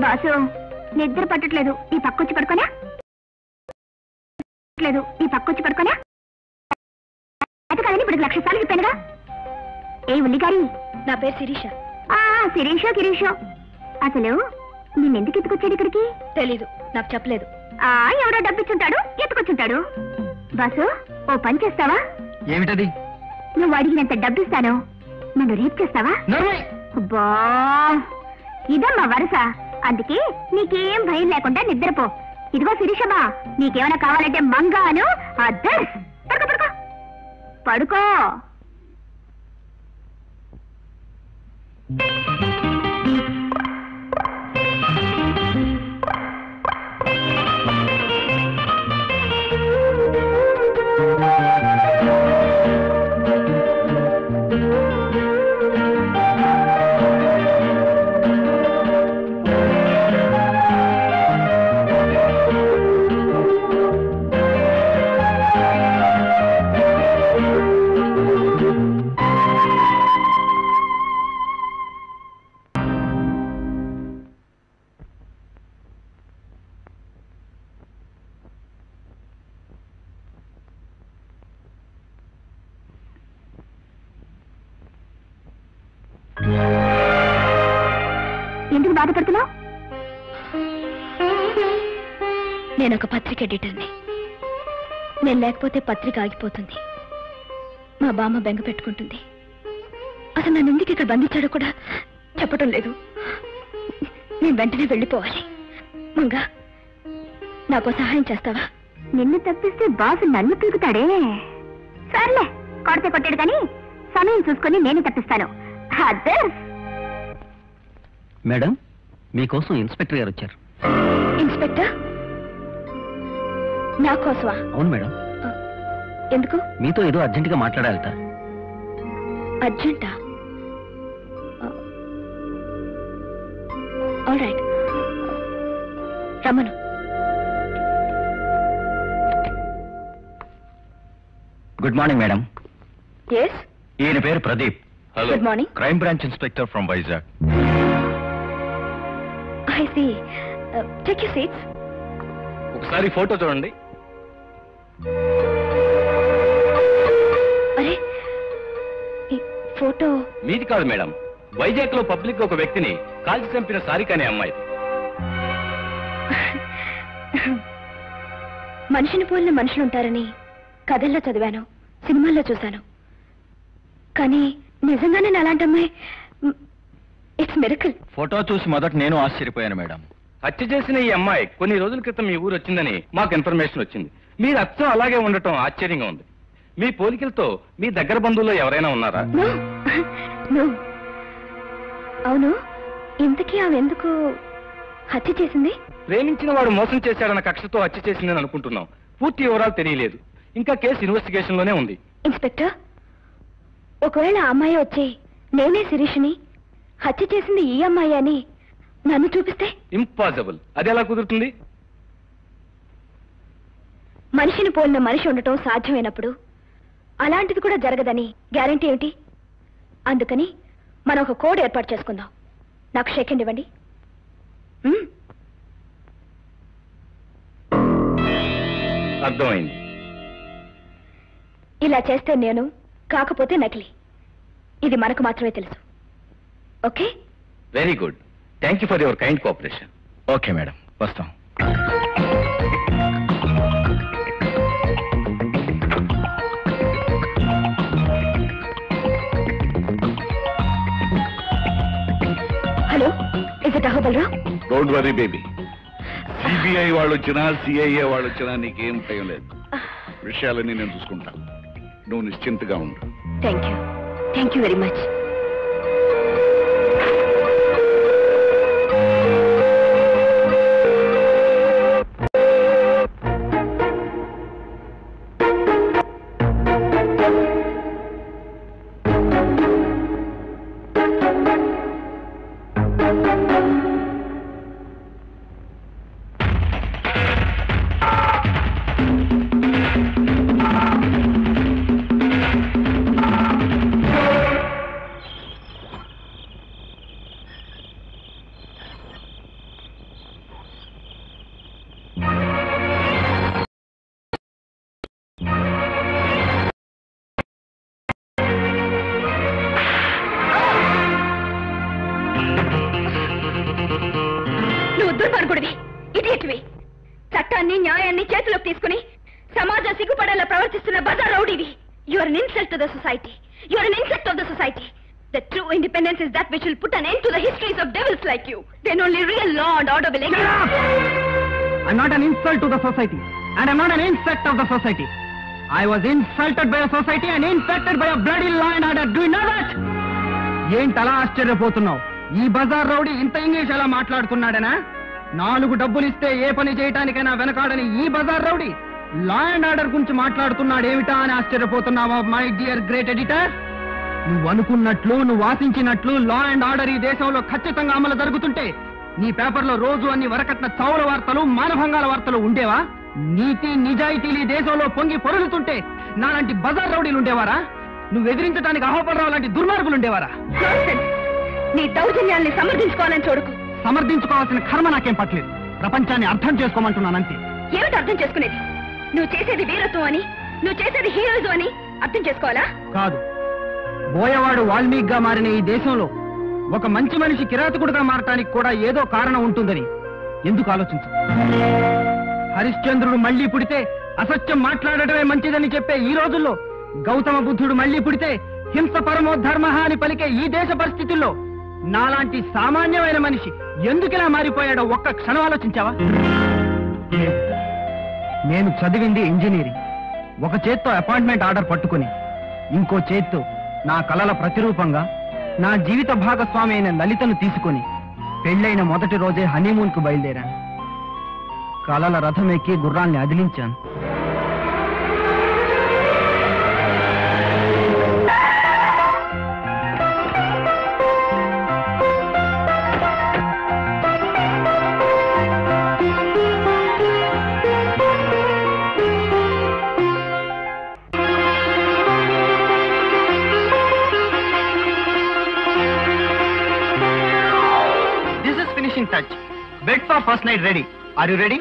బాసు, నిద్ర పట్టట్లేదు. ఈ పక్కొచ్చి పడుకోనా? ఈ పక్కొచ్చి పడుకోనా? అయితే కదండి, ఇప్పుడు 1,00,000 సార్లు చెప్పానుగా. ఏ ఉల్లిగారి, నా పేరు శిరీష. శిరీషో గిరీషో. అసలు నిన్నెందుకు ఎత్తుకొచ్చాడు ఇక్కడికి? తెలీదు, నాకు చెప్పలేదు. ఎవడో డబ్బిచ్చుంటాడు, ఎత్తుకొచ్చుంటాడు. బాసు, ఓ పని చేస్తావా? ఏమిటది? నువ్వు అడిగినంత డబ్బిస్తాను, నన్ను రేప్ చేస్తావా? అబ్బా, ఇదమ్మా వరుస. అందుకే నీకేం భయం లేకుండా నిద్రపో. ఇదిగో శిరీషమ్మా, నీకేమైనా కావాలంటే మంగాను అద్దర్. పడుకో పడుకో పడుకో. ఎందుకు బాధపడుతున్నావు? నేను ఒక పత్రిక ఎడిటర్ని. నేను లేకపోతే పత్రిక ఆగిపోతుంది. మా బామ్మ బెంగ పెట్టుకుంటుంది. అసలు నన్ను ఎందుకు ఇక్కడ బంధించాడో కూడా చెప్పటం లేదు. నేను వెంటనే వెళ్ళిపోవాలి. మంగా, నాకు సహాయం చేస్తావా? నిన్ను తప్పిస్తే బాసు నన్ను పీకుతాడే. సర్లే, కొడితే కొట్టాడు కానీ సమయం చూసుకుని నేను తప్పిస్తాను. మేడం, మీకోసం ఇన్స్పెక్టర్ గారు వచ్చారు. ఇన్స్పెక్టర్? నా కోసమా? అవును మేడం. ఎందుకు? మీతో ఏదో అర్జెంటుగా మాట్లాడాలట. అర్జెంటా? ఆల్ రైట్, రమ్మను. Good morning madam. ఎస్, ఈయన పేరు Pradeep. Hello. Good morning. Crime branch inspector from Vizag. I see. Take your seats. ఒకసారి ఫోటో చూడండి. అరే, ఈ ఫోటో మీది కాదు మేడం. వైజాగ్ లో పబ్లిక్ ఒక వ్యక్తిని కాల్చి చంపిన సారిక అనే అమ్మాయి. మనిషిని పోలిన మనుషులుంటారని కథల్లో చదివాను, సినిమాల్లో చూశాను. కానీ నిజంగానే అలాంటి అమ్మాయి. It's miracle. ఫోటో చూసి మొదట నేను ఆశ్చర్యపోయాను మేడం. హత్య చేసిన ఈ అమ్మాయి కొన్ని రోజుల క్రితం మీ ఊరు వచ్చిందని మాకు ఇన్ఫర్మేషన్ వచ్చింది. మీరు అచ్చం అలాగే ఉండటం ఆశ్చర్యంగా ఉంది. మీ పోలికలతో మీ దగ్గర బంధువుల్లో ఎవరైనా ఉన్నారా? అవును, ఇంతకీ ఆమె ఎందుకు హత్య చేసింది? ప్రేమించిన వాడు మోసం చేశాడన్న కక్షతో హత్య చేసిందని అనుకుంటున్నాం. పూర్తి వివరాలు తెలియలేదు. ఇంకా కేసు ఇన్వెస్టిగేషన్ లోనే ఉంది. ఇన్స్పెక్టర్, ఒకవేళ ఆ అమ్మాయి వచ్చి నేనే శిరీష్ని, హత్య చేసింది ఈ అమ్మాయి అని నన్ను చూపిస్తే? ఇంపాసిబుల్. అది ఎలా కుదురుతుంది? మనిషిని పోలిన మనిషి ఉండటం సాధ్యమైనప్పుడు అలాంటిది కూడా జరగదని గ్యారెంటీ ఏమిటి? అందుకని మనం ఒక కోడ్ ఏర్పాటు చేసుకుందాం. నాకు షేక్ హ్యాండ్ ఇవ్వండి. అర్థమైంది. ఇలా చేస్తే నేను, కాకపోతే నకిలీ. ఇది మనకు మాత్రమే తెలుసు. Okay? Very good. Thank you for your kind cooperation. Okay madam, వస్తాం. Hello, is it Ahobalarao? Don't worry baby. CBI వాళ్ళు వచ్చినా సిఐఏ వాళ్ళు వచ్చినా నీకేం భయం లేదు. విషయాలన్నీ నేను చూసుకుంటాను. నువ్వు నిశ్చింతగా ఉండు. Thank you very much. దుర్మార్గుడివి, ఇడియట్వి. చట్టాన్ని న్యాయాన్ని చేతిలోకి తీసుకుని సమాజం సిగ్గుపడేలా ప్రవర్తిస్తున్న బజార్ రౌడీవి. You are an insult to the society. You are an insect of the society. The true independence is that which will put an end to the histories of devils like you. Then only real law and order will exist. I'm not an insult to the society, and I'm not an insect of the society. I was insulted by a society and infected by a bloody law and order. Do you know that? ఏంటలా ఆశ్చర్యపోతున్నావు? ఈ బజార్ rowdy ఇంత English ఎలా మాట్లాడుతున్నాడనా? 4 డబ్బులు ఇస్తే ఏ పని చేయటానికైనా వెనకాడని ఈ బజార్ రౌడీ లా అండ్ ఆర్డర్ గురించి మాట్లాడుతున్నాడేమిటా అని ఆశ్చర్యపోతున్నావా మై డియర్ గ్రేట్ ఎడిటర్? నువ్వు అనుకున్నట్లు, నువ్వు ఆశించినట్లు లా అండ్ ఆర్డర్ ఈ దేశంలో ఖచ్చితంగా అమలు జరుగుతుంటే నీ పేపర్లో రోజు అన్ని వరకట్న చౌర వార్తలు, మానభంగాల వార్తలు ఉండేవా? నీతి నిజాయితీలు ఈ దేశంలో పొంగి పొరులుతుంటే నాలాంటి బజార్ రౌడీలు ఉండేవారా? నువ్వు ఎదిరించడానికి అహోపడరావు లాంటి దుర్మార్గులు ఉండేవారా? నీ దౌర్జన్యాల్ని సమర్థించుకోవాలని చూడకు. సమర్థించుకోవాల్సిన కర్మ నాకేం పట్టలేదు. ప్రపంచాన్ని అర్థం చేసుకోమంటున్నానంతే. ఏమిటి అర్థం చేసుకునేది? నువ్వు చేసేది వీరత్వం అని, నువ్వు చేసేది హీరోయిజం అని అర్థం చేసుకోవాలా? కాదు. బోయవాడు వాల్మీకిగా మారిన ఈ దేశంలో ఒక మంచి మనిషి కిరాతకుడుగా మారటానికి కూడా ఏదో కారణం ఉంటుందని ఎందుకు ఆలోచించు? హరిశ్చంద్రుడు మళ్లీ పుడితే అసత్యం మాట్లాడటమే మంచిదని చెప్పే ఈ రోజుల్లో గౌతమ బుద్ధుడు మళ్లీ పుడితే హింస పరమో ధర్మ అని పలికే ఈ దేశ పరిస్థితుల్లో నాలాంటి సామాన్యమైన మనిషి ఎందుకిలా మారిపోయాడో ఒక్క క్షణం ఆలోచించావా? నేను చదివింది ఇంజనీరింగ్. ఒక చేత్తో అపాయింట్మెంట్ ఆర్డర్ పట్టుకుని ఇంకో చేత్తో నా కలల ప్రతిరూపంగా నా జీవిత భాగస్వామి అయిన లలితను తీసుకుని పెళ్ళైన మొదటి రోజే హనీమూన్కు బయలుదేరాను. కలల రథం ఎక్కి గుర్రాన్ని అదిలించాను. Touch bed for first night ready. Are you ready?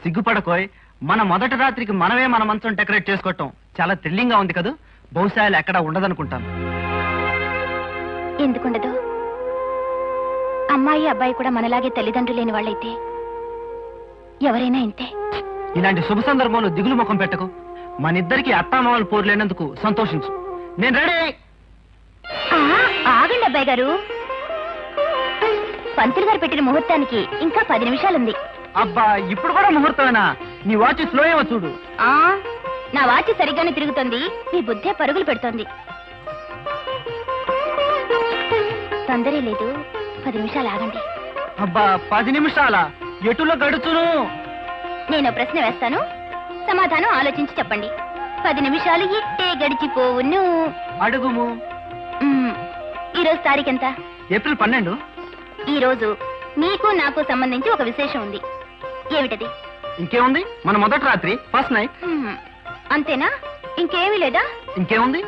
సిగ్గుపడకోయ్. మన మొదటి రాత్రికి మనమే మన మంచం డెకరేట్ చేసుకోవటం చాలా థ్రిల్లింగ్ గా ఉంది కదా. బహుశా ఎక్కడ ఉండదనుకుంటాను. ఎందుకుండదు? అమ్మాయి అబ్బాయి కూడా మనలాగే తల్లిదండ్రులు లేని వాళ్ళైతే ఎవరైనా ఇంతే. ఇలాంటి శుభ సందర్భంలో దిగులు ముఖం పెట్టకు. మనిద్దరికి అత్తామామలు పోరులేనందుకు సంతోషించు. నేను రెడీ. ఆగండి అబ్బాయి గారు. పంతులు గారు పెట్టిన ముహూర్తానికి ఇంకా 10 నిమిషాలుంది. అబ్బా, ఇప్పుడు కూడా ముహూర్తమేనా? నీ వాచ్ స్లో ఏమో చూడు. నా వాచ్ సరిగ్గానే తిరుగుతోంది, మీ బుద్ధే పరుగులు పెడుతోంది. తొందరే లేదు, 10 నిమిషాలు ఆగండి. అబ్బా, 10 నిమిషాలా? ఎటులో గడుచును? నేను ప్రశ్న వేస్తాను, సమాధానం ఆలోచించి చెప్పండి. 10 నిమిషాలు ఇట్టే గడిచిపోవును. అడుగుము. ఈరోజు తారీఖెంత? ఏప్రిల్ 12. ఈ రోజు నీకు నాకు సంబంధించి ఒక విశేషం ఉంది. ఏమిటది? ఇంకేముంది, మన మొదటి రాత్రి, ఫస్ట్ నైట్. అంతేనా? ఇంకేమీ లేదా? ఇంకేముంది?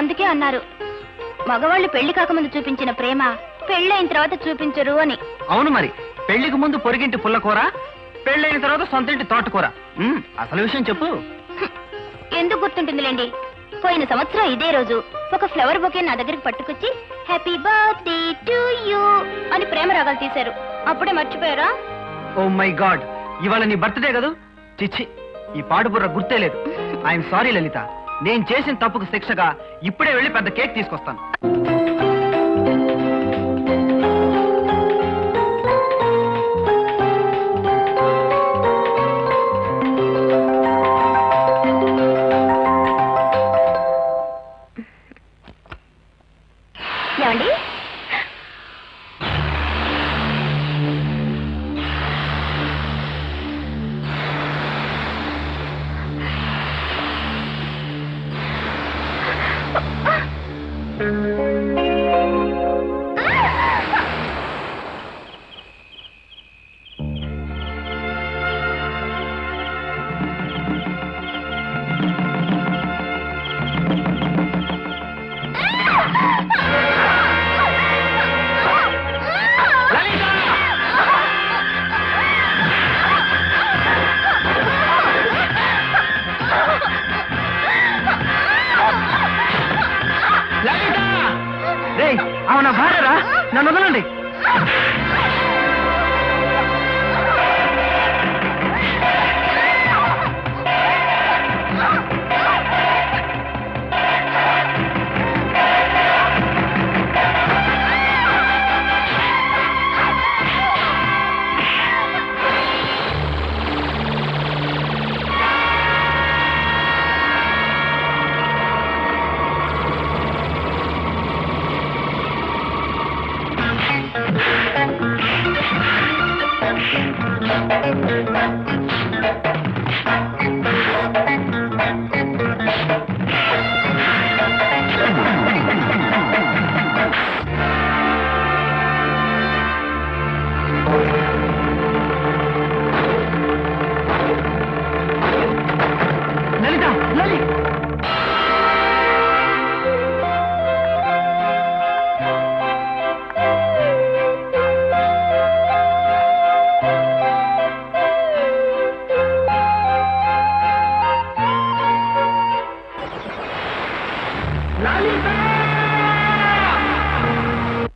అందుకే అన్నారు మగవాళ్ళు పెళ్లి కాకముందు చూపించిన ప్రేమ పెళ్ళైన తర్వాత చూపించరు అని. అవును మరి. పెళ్లికి ముందు పొరిగింటి పుల్లకూర, పెళ్ళైన తర్వాత సొంతింటి తోటకూర. అసలు విషయం చెప్పు. ఎందుకు గుర్తుంటుందిలేండి. పోయిన సంవత్సరం ఇదే రోజు ఒక ఫ్లవర్ బొకే నా దగ్గరికి పట్టుకొచ్చి హ్యాపీ బర్త్డే టు యూ అని ప్రేమ రాగాలు తీశారు. అప్పుడే మర్చిపోయారా? ఓ మై గాడ్, ఇవాళ నీ బర్త్డే కదా. చిచ్చి, ఈ పాడుబుర్ర గుర్తే లేదు. ఐఎమ్ సారీ లలిత. నేను చేసిన తప్పుకు శిక్షగా ఇప్పుడే వెళ్ళి పెద్ద కేక్ తీసుకొస్తాను. ఏమండి? అవునా భార్యరా? నన్ను వదలండి.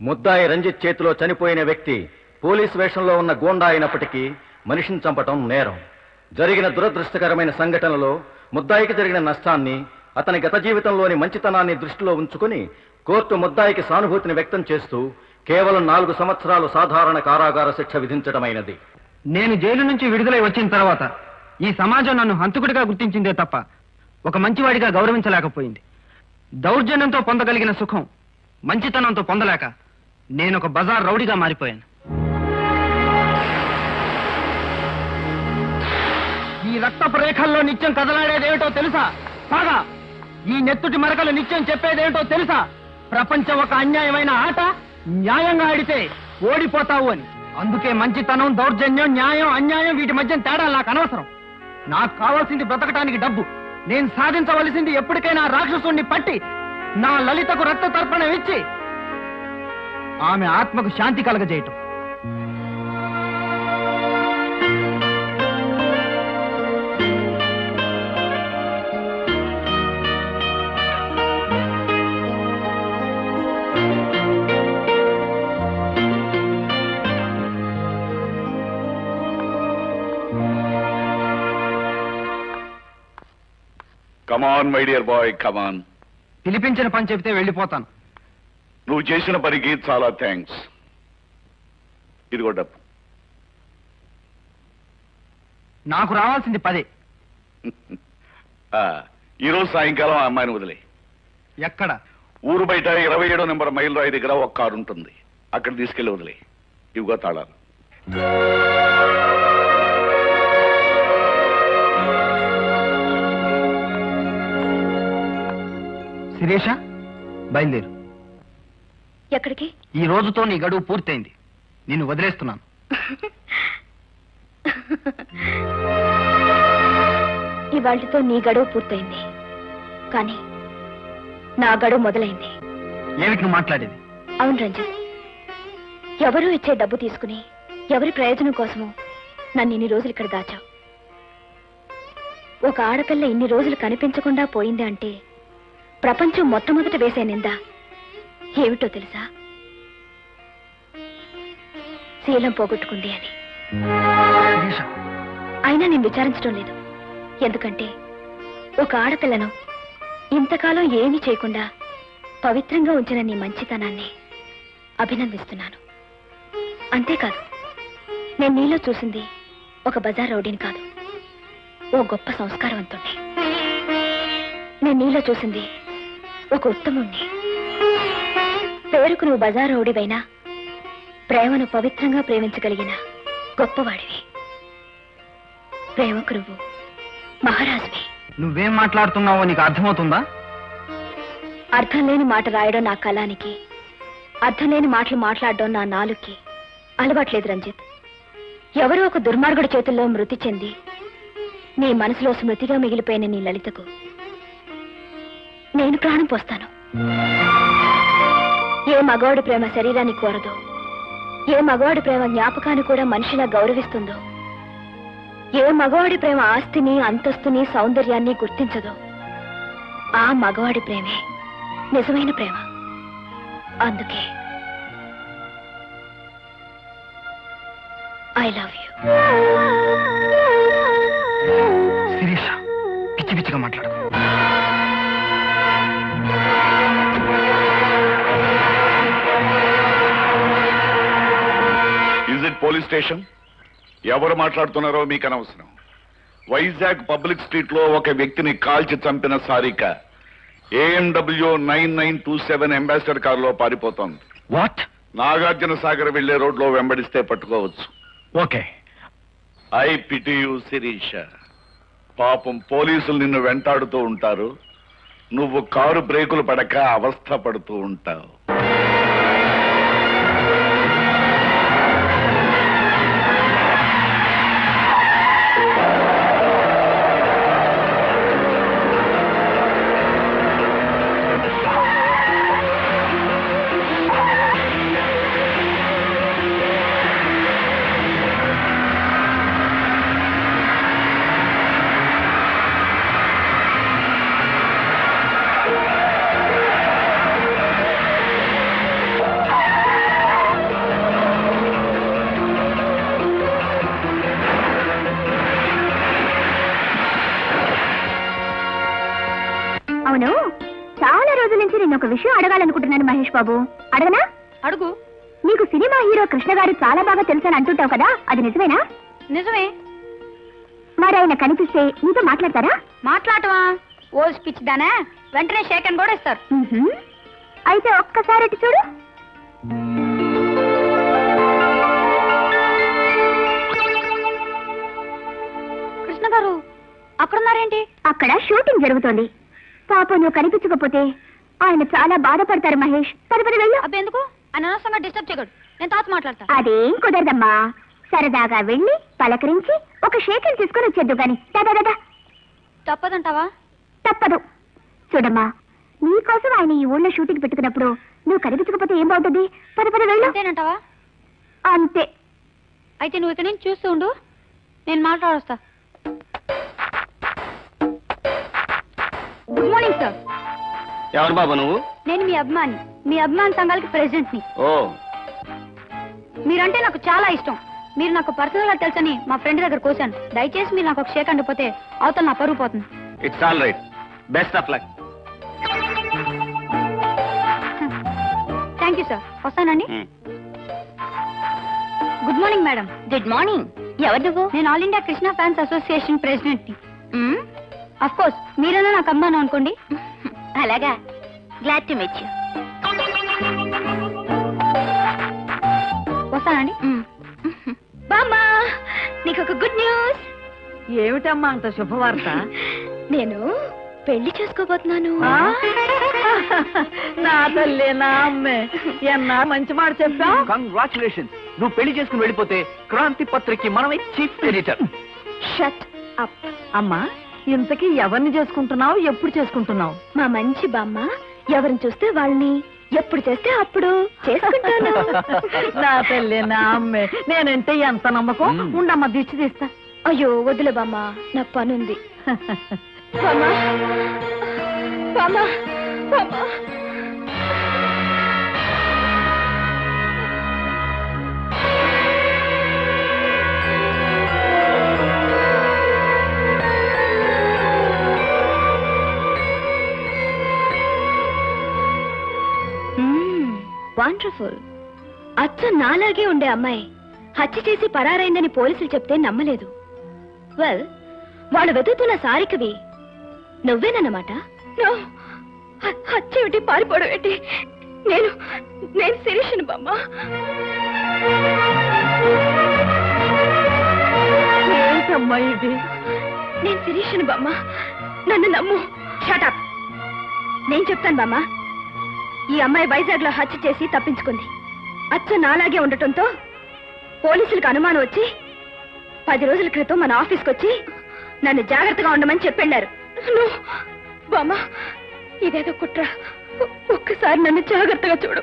ముద్దాయి రంజిత్ చేతిలో చనిపోయిన వ్యక్తి పోలీసు వేషంలో ఉన్న గూండా అయినప్పటికీ మనిషిని చంపటం నేరం. జరిగిన దురదృష్టకరమైన సంఘటనలో ముద్దాయికి జరిగిన నష్టాన్ని, అతని గత జీవితంలోని మంచితనాన్ని దృష్టిలో ఉంచుకుని కోర్టు ముద్దాయికి సానుభూతిని వ్యక్తం చేస్తూ కేవలం 4 సంవత్సరాలు సాధారణ కారాగార శిక్ష విధించడమైనది. నేను జైలు నుంచి విడుదలై వచ్చిన తర్వాత ఈ సమాజం నన్ను హంతకుడిగా గుర్తించిందే తప్ప ఒక మంచివాడిగా గౌరవించలేకపోయింది. దౌర్జన్యంతో పొందగలిగిన సుఖం మంచితనంతో పొందలేక నేను ఒక బజార్ రౌడీగా మారిపోయాను. ఈ రక్తపు రేఖల్లో నిత్యం కదలాడేదేమిటో తెలుసా? కాగా ఈ నెత్తుటి మరకలు నిత్యం చెప్పేదేమిటో తెలుసా? ప్రపంచం ఒక అన్యాయమైన ఆట, న్యాయంగా ఆడితే ఓడిపోతావు అని. అందుకే మంచితనం, దౌర్జన్యం, న్యాయం, అన్యాయం వీటి మధ్య తేడా నాకు అనవసరం. నాకు కావాల్సింది బ్రతకటానికి డబ్బు. నేను సాధించవలసింది ఎప్పటికైనా రాక్షసుణ్ణి పట్టి నా లలితకు రక్త తర్పణం ఇచ్చి ఆమె ఆత్మకు శాంతి కలగజేయటం. కమాన్ మై డియర్ బాయ్, కమాన్. పిలిపించిన పని చెబితే వెళ్ళిపోతాను. నువ్వు చేసిన పనికి చాలా థ్యాంక్స్. ఇదిగో డబ్బు. నాకు రావాల్సింది 10. ఈరోజు సాయంకాలం ఆ అమ్మాయిని వదిలే. ఎక్కడ? ఊరు బయట 27వ నెంబర్ మైల్ రాయి దగ్గర ఒక కారు ఉంటుంది, అక్కడ తీసుకెళ్లి వదిలే. ఇవిగో తాళాలు. శిరీష, బయలుదేరు. ఎక్కడికి? ఈ రోజుతో నీ గడువు పూర్తయింది. నిన్ను వదిలేస్తున్నాను. ఇవాళ్టితో నీ గడువు పూర్తయింది, కానీ నా గడువు మొదలైంది. ఏమిటి నువ్వు మాట్లాడేది? అవును రంజిత్, ఎవరూ ఇచ్చే డబ్బు తీసుకుని ఎవరి ప్రయోజనం కోసమో నన్ను ఇన్ని రోజులు ఇక్కడ దాచావు. ఒక ఆడపిల్ల ఇన్ని రోజులు కనిపించకుండా పోయింది అంటే ప్రపంచం మొట్టమొదట వేసే నింద ఏమిటో తెలుసా? శీలం పోగొట్టుకుంది అని. అయినా నేను విచారించడం లేదు. ఎందుకంటే ఒక ఆడపిల్లను ఇంతకాలం ఏమీ చేయకుండా పవిత్రంగా ఉంచిన నీ మంచితనాన్ని అభినందిస్తున్నాను. అంతేకాదు, నేను నీలో చూసింది ఒక బజార్ రౌడీని కాదు, ఓ గొప్ప సంస్కారవంతుణ్ణి. నేను నీలో చూసింది ఒక ఉత్తముణ్ణి. పేరుకు నువ్వు బజార్ రౌడీవైనా ప్రేమను పవిత్రంగా ప్రేమించగలిగిన గొప్పవాడివి. ప్రేమకు నువ్వు మహారాజువి. నువ్వేం మాట్లాడుతున్నావో నీకు అర్థమవుతుందా? అర్థం లేని మాట రాయడం నా కళానికి, అర్థం లేని మాటలు మాట్లాడడం నా నాలుగుకి అలవాట్లేదు రంజిత్. ఎవరో ఒక దుర్మార్గుడి చేతుల్లో మృతి చెంది నీ మనసులో స్మృతిగా మిగిలిపోయిన నీ లలితకు నేను ప్రాణం పోస్తాను. ఏ మగవాడి ప్రేమ శరీరాన్ని కోరదో, ఏ మగవాడి ప్రేమ జ్ఞాపకాన్ని కూడా మనిషిలా గౌరవిస్తుందో, ఏ మగవాడి ప్రేమ ఆస్తిని, అంతస్తుని, సౌందర్యాన్ని గుర్తించదో, ఆ మగవాడి ప్రేమే నిజమైన ప్రేమ. అందుకే ఐ లవ్ యూ. శిరీష, పిచ్చి పిచ్చిగా మాట్లాడు. Is it police station? ఎవరు మాట్లాడుతున్నారో మీకు అనవసరం. వైజాగ్ పబ్లిక్ స్ట్రీట్ లో ఒక వ్యక్తిని కాల్చి చంపిన సారిక AMW 9927 అంబాసిడర్ కారులో పారిపోతోంది. వాట్? నాగార్జున సాగర్ వెళ్లే రోడ్లో వెంబడిస్తే పట్టుకోవచ్చు. Okay. I pity you Sirisha. పాపం పోలీసులు నిన్ను వెంటాడుతూ ఉంటారు. నువ్వు కారు బ్రేకులు పడక అవస్థ పడుతూ ఉంటావు. అవును, చాలా రోజుల నుంచి నేను ఒక విషయం అడగాలనుకుంటున్నాను మహేష్ బాబు. అడగనా? అడుగు. నీకు సినిమా హీరో కృష్ణ గారు చాలా బాగా తెలుసని అంటుంటావు కదా, అది నిజమేనా? నిజమే. మరి ఆయన కనిపిస్తే నీతో మాట్లాడతారా? మాట్లాడటమా? ఓ స్పీచ్ దానా, వెంటనే షేక్ అని కూడా ఇస్తారు. అయితే ఒక్కసారి అటు చూడు. కృష్ణ గారు అక్కడున్నారేంటి? అక్కడ షూటింగ్ జరుగుతోంది. పాప నువ్వు కనిపించకపోతే ఆయన చాలా బాధపడతారు మహేష్. పది వెళ్ళు. అబ్బెందుకు? అనవసరంగా డిస్టర్బ్ చేయకూడదు. నేను తాత మాట్లాడతా. అదేం కుదరదమ్మా. సరదాగా వెళ్ళి పలకరించి ఒక షేకిల్ తీసుకొని వచ్చేద్దు గాని. దాదా తప్పదంటావా? తప్పదు. చూడమ్మా, నీకోసం ఆయన ఈ ఊళ్ళో షూటింగ్ పెట్టుకున్నప్పుడు నువ్వు కనిపించకపోతే ఏం బాగుంటుంది? పద వెళ్ళు. అంతేనంటావా? అంతే. అయితే నువ్వు ఇక్కడ నుంచి చూస్తూ ఉండు, నేను మాట్లాడొస్తా. Good morning sir. ఎవరు బాబు నువ్వు? నేను మీ అభిమాని, మీ అభిమాన్ సంఘాలకి ప్రెసిడెంట్ ని. ఓ, మీరంటే నాకు చాలా ఇష్టం. మీరు నాకు పర్సనల్ గా తెలుసని మా ఫ్రెండ్ దగ్గర కోశాను. దయచేసి మీరు నాకు ఒక షేక్ అండిపోతే అవతల నా పరుగు పోతుంది. It's all right. Best of luck. Thank you sir. వస్తానండి. Good morning madam. Good morning. ఎవరు నువ్వు? నేను all India Krishna fans association president ని. అఫ్ కోర్స్ మీరైనా నాకు అమ్మాను అనుకోండి. అలాగా, గ్లాడ్ టు మీట్ యు. వస్తానండి. బామ్మా, నీకు ఒక గుడ్ న్యూస్. ఏమిటమ్మా అంత శుభవార్త? నేను పెళ్లి చేసుకోబోతున్నాను. నా తల్లి, నా అమ్మే, ఎన్నా మంచి మాట చెప్పావు. కంగ్రాచులేషన్స్. నువ్వు పెళ్లి చేసుకుని వెళ్ళిపోతే క్రాంతి పత్రికకి మనమే చీఫ్ ఎడిటర్. Shut up. అమ్మా, ఇంతకీ ఎవరిని చేసుకుంటున్నావు, ఎప్పుడు చేసుకుంటున్నావు? మా మంచి బామ్మ ఎవరిని చూస్తే వాళ్ళని, ఎప్పుడు చేస్తే అప్పుడు చేసుకుంటాను. నా తల్లి, నా అమ్మే, నేనంటే ఎంత నమ్మకం. ఉండమ్మా, దిష్టి తీస్తా. అయ్యో వదిలే బామ్మ, నాకు పనుంది. బామ్మ, బామ్మ, బామ్మ. వండర్ఫుల్. అచ్చ నాలాగే ఉండే అమ్మాయి హత్య చేసి పరారైందని పోలీసులు చెప్తే నమ్మలేదు. వెల్, వాళ్ళు వెతుకుతున్న సారికవి నువ్వేనన్నమాట. హత్య ఏమిటి, పారిపోవడం ఏంటి? నేను శిరీషను బామ్మ. ఏంటమ్మా ఇది? నేను శిరీషను బామ్మ, నన్ను నమ్ము. షటప్. నేను చెప్తాను బామ్మ. ఈ అమ్మాయి వైజాగ్ లో హత్య చేసి తప్పించుకుంది. అచ్చ నాలాగే ఉండటంతో పోలీసులకు అనుమానం వచ్చి 10 రోజుల క్రితం మన ఆఫీస్కి వచ్చి నన్ను జాగ్రత్తగా ఉండమని చెప్పెళ్ళారు. బామ్మ, ఇదేదో కుట్ర. ఒక్కసారి నన్ను జాగ్రత్తగా చూడు.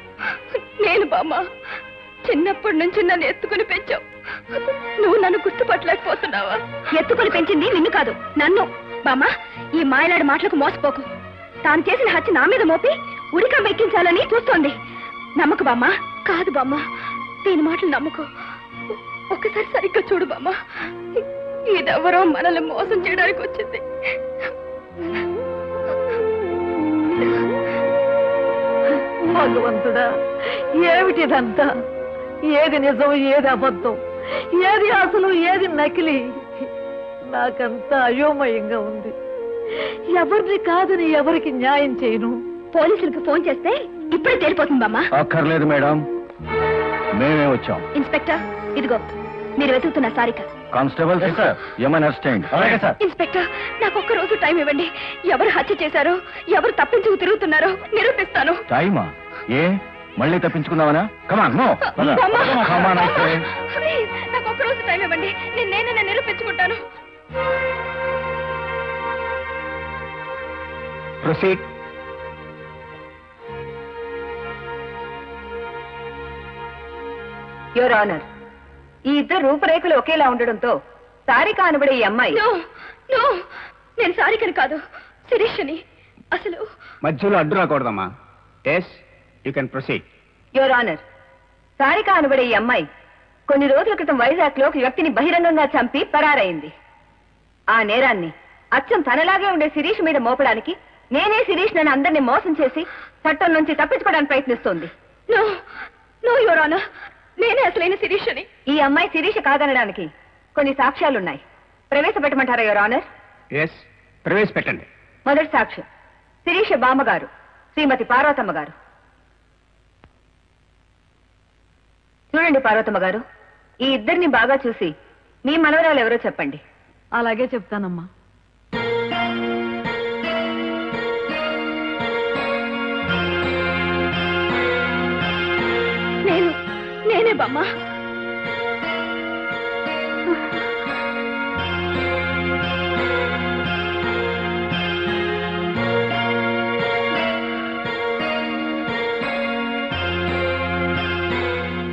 నేను బామ్మ, చిన్నప్పటి నుంచి నన్ను ఎత్తుకుని పెంచావు. నువ్వు నన్ను గుర్తుపట్టలేకపోతున్నావా? ఎత్తుకుని పెంచింది నిన్ను కాదు, నన్ను. బామ్మ, ఈ మాయలాడి మాటలకు మోసపోకు. తాను చేసిన హత్య నా మీద మోపి ఉరికం ఎక్కించాలని చూస్తోంది. నమ్మకు బామ్మ. కాదు బామ్మ, దీని మాటలు నమ్మకు. ఒకసారి సరిగ్గా చూడు బామ్మ, ఇదెవరో మనల్ని మోసం చేయడానికి వచ్చింది. భగవంతుడా, ఏమిటిదంతా? ఏది నిజం, ఏది అబద్ధం, ఏది అసలు, ఏది నకిలీ? నాకంతా అయోమయంగా ఉంది. ఎవరిని కాదని ఎవరికి న్యాయం చేయను? పోలీసులకు ఫోన్ చేస్తే ఇప్పుడే తేలిపోతుంది బామ్మ. అక్కర్లేదు మేడం, మేమే వచ్చాం. ఇన్స్పెక్టర్, ఇదిగో మీరు వెతుకుతున్న సారిక. కానిస్టేబుల్ ఏమైనా అలాగే సార్. ఇన్స్పెక్టర్, నాకు ఒక్క రోజు టైం ఇవ్వండి. ఎవరు హత్య చేశారో, ఎవరు తప్పించుకు తిరుగుతున్నారో నిరూపిస్తాను. టైమా? ఏ మళ్ళీ తప్పించుకుందామనా? కమాన్, నో కమాన్. నాకు ఒక్క రోజు టైం ఇవ్వండి, నేనే నిరూపించుకుంటాను. ప్రొసీడ్. యువర్ ఆనర్, ఈ ఇద్దరు రూపురేఖలు ఒకేలా ఉండడంతో సారిక అనబడే ఈ అమ్మాయి. నేను సారికని కాదు, శిరీషని. అసలు మధ్యలో అడ్డు రాకూడదమ్మా. Yes, you can proceed. Your honour, Sarika అనబడే ఈ అమ్మాయి కొన్ని రోజుల క్రితం వైజాగ్ లో ఒక వ్యక్తిని బహిరంగంగా చంపి పరారైంది. ఆ నేరాన్ని అచ్చం తనలాగే ఉండే శిరీష్ మీద మోపడానికి నేనే శిరీష్ నన్ను అందరినీ మోసం చేసి చట్టం నుంచి తప్పించుకోవడానికి ప్రయత్నిస్తోంది. యువర్ ఆనర్, నేనే అసలైన శిరీష్ అని. ఈ అమ్మాయి శిరీష కాదనడానికి కొన్ని సాక్ష్యాలున్నాయి. ప్రవేశపెట్టమంటారా యువర్ ఆనర్? ఎస్, ప్రవేశపెట్టండి. మొదటి సాక్ష్యం శిరీష బామ్మగారు, శ్రీమతి పార్వతమ్మ గారు. చూడండి పార్వతమ్మ గారు, ఈ ఇద్దరిని బాగా చూసి మీ మనవరాలు ఎవరో చెప్పండి. అలాగే చెప్తానమ్మా. నేనే బామ్మ.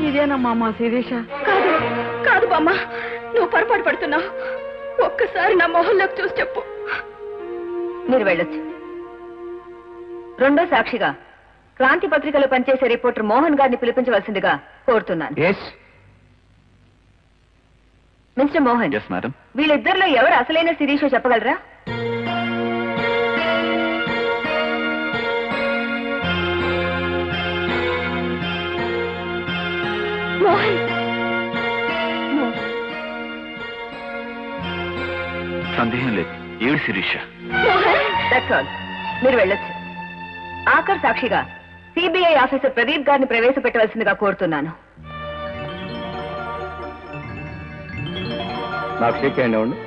ఇదేనమ్మా మా శిరీష? కాదు బామ్మ, నువ్వు పొరపాటు పడుతున్నావు. ఒక్కసారి నా మొహంలోకి చూసి చెప్పు. మీరు వెళ్ళొచ్చు. రెండో సాక్షిగా క్రాంతి పత్రికలో పనిచేసే రిపోర్టర్ మోహన్ గారిని పిలిపించవలసిందిగా కోరుతున్నాను. మిస్టర్ మోహన్, వీళ్ళిద్దరిలో ఎవరు అసలైన శిరీషో చెప్పగలరా? మోహన్, సందేహం లేదు, ఏడు శిరీష. మీరు వెళ్ళొచ్చు. ఆఖరి సాక్షిగా సిబిఐ ఆఫీసర్ ప్రదీప్ గారిని ప్రవేశపెట్టవలసిందిగా కోరుతున్నాను. నాకు షేక్ హ్యాండ్ ఇవ్వండి.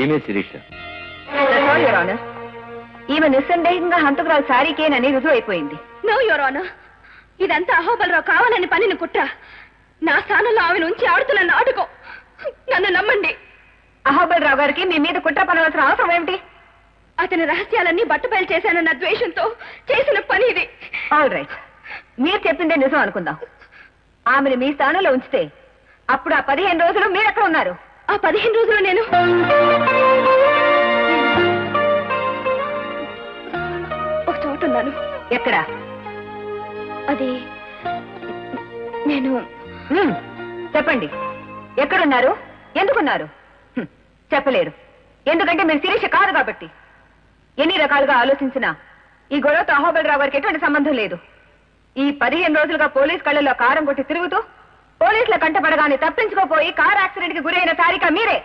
ఏమే శిరీష? ఈమె నిస్సందేహంగా హంతకురాలు సారీకేనని రుజువు అయిపోయింది. నో యువర్ ఆనర్, ఇదంతా అహోబలరావు కావాలని పనిని కుట్ర. నా స్థానంలో ఆమెను ఉంచి ఆడుతున్న నాటకం. నన్ను నమ్మండి. అహోబలరావు గారికి మీ మీద కుట్ర పనవలసిన అవసరం ఏమిటి? అతని రహస్యాలన్నీ బట్టబయలు చేశానన్న ద్వేషంతో చేసిన పని ఇది. ఆల్ రైట్, మీరు చెప్పిందే నిజం అనుకుందాం. ఆమెను మీ స్థానంలో ఉంచితే అప్పుడు ఆ 15 రోజులు మీరు ఎక్కడ ఉన్నారు? ఆ 15 రోజులు నేను ఒక చోట ఉన్నాను. ఎక్కడ? అది నేను. చెప్పండి, ఎక్కడున్నారు, ఎందుకున్నారు? చెప్పలేరు, ఎందుకంటే మీరు శిరీష కాదు కాబట్టి. ఎన్ని రకాలుగా ఆలోచించినా ఈ గొడవతో అహోబలరావు గారికి ఎటువంటి సంబంధం లేదు. ఈ 15 రోజులుగా పోలీస్ కళ్ళల్లో కారం కొట్టి తిరుగుతూ పోలీసుల కంటపడగానే తప్పించుకోపోయి కారు యాక్సిడెంట్ కి గురైన సారిక మీరే.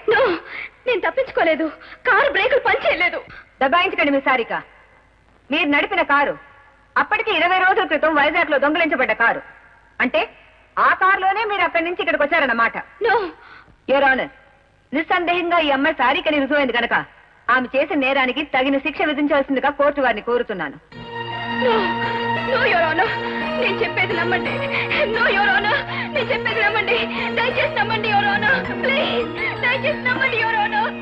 నేను తప్పించుకోలేదు, కారు బ్రేకులు పనిచేయలేదు. దబాయించకండి మీ సారిక. మీరు నడిపిన కారు అప్పటికి 20 రోజుల క్రితం వైజాగ్ లో దొంగిలించబడ్డ కారు. అంటే ఆ కారులోనే మీరు అక్కడి నుంచి ఇక్కడికి వచ్చారన్నమాట. యువర్ ఆనర్, నిస్సందేహంగా ఈ అమ్మాయి సారికని రుజువైంది కనుక ఆమె చేసిన నేరానికి తగిన శిక్ష విధించాల్సిందిగా కోర్టు వారిని కోరుతున్నాను. నేను చెప్పేది నమ్మండి. నో యువర్ ఆనర్, నేను చెప్పేది నమ్మండి. దయచేసి నమ్మండి యువర్ ఆనర్, ప్లీజ్ దయచేసి నమ్మండి యువర్ ఆనర్.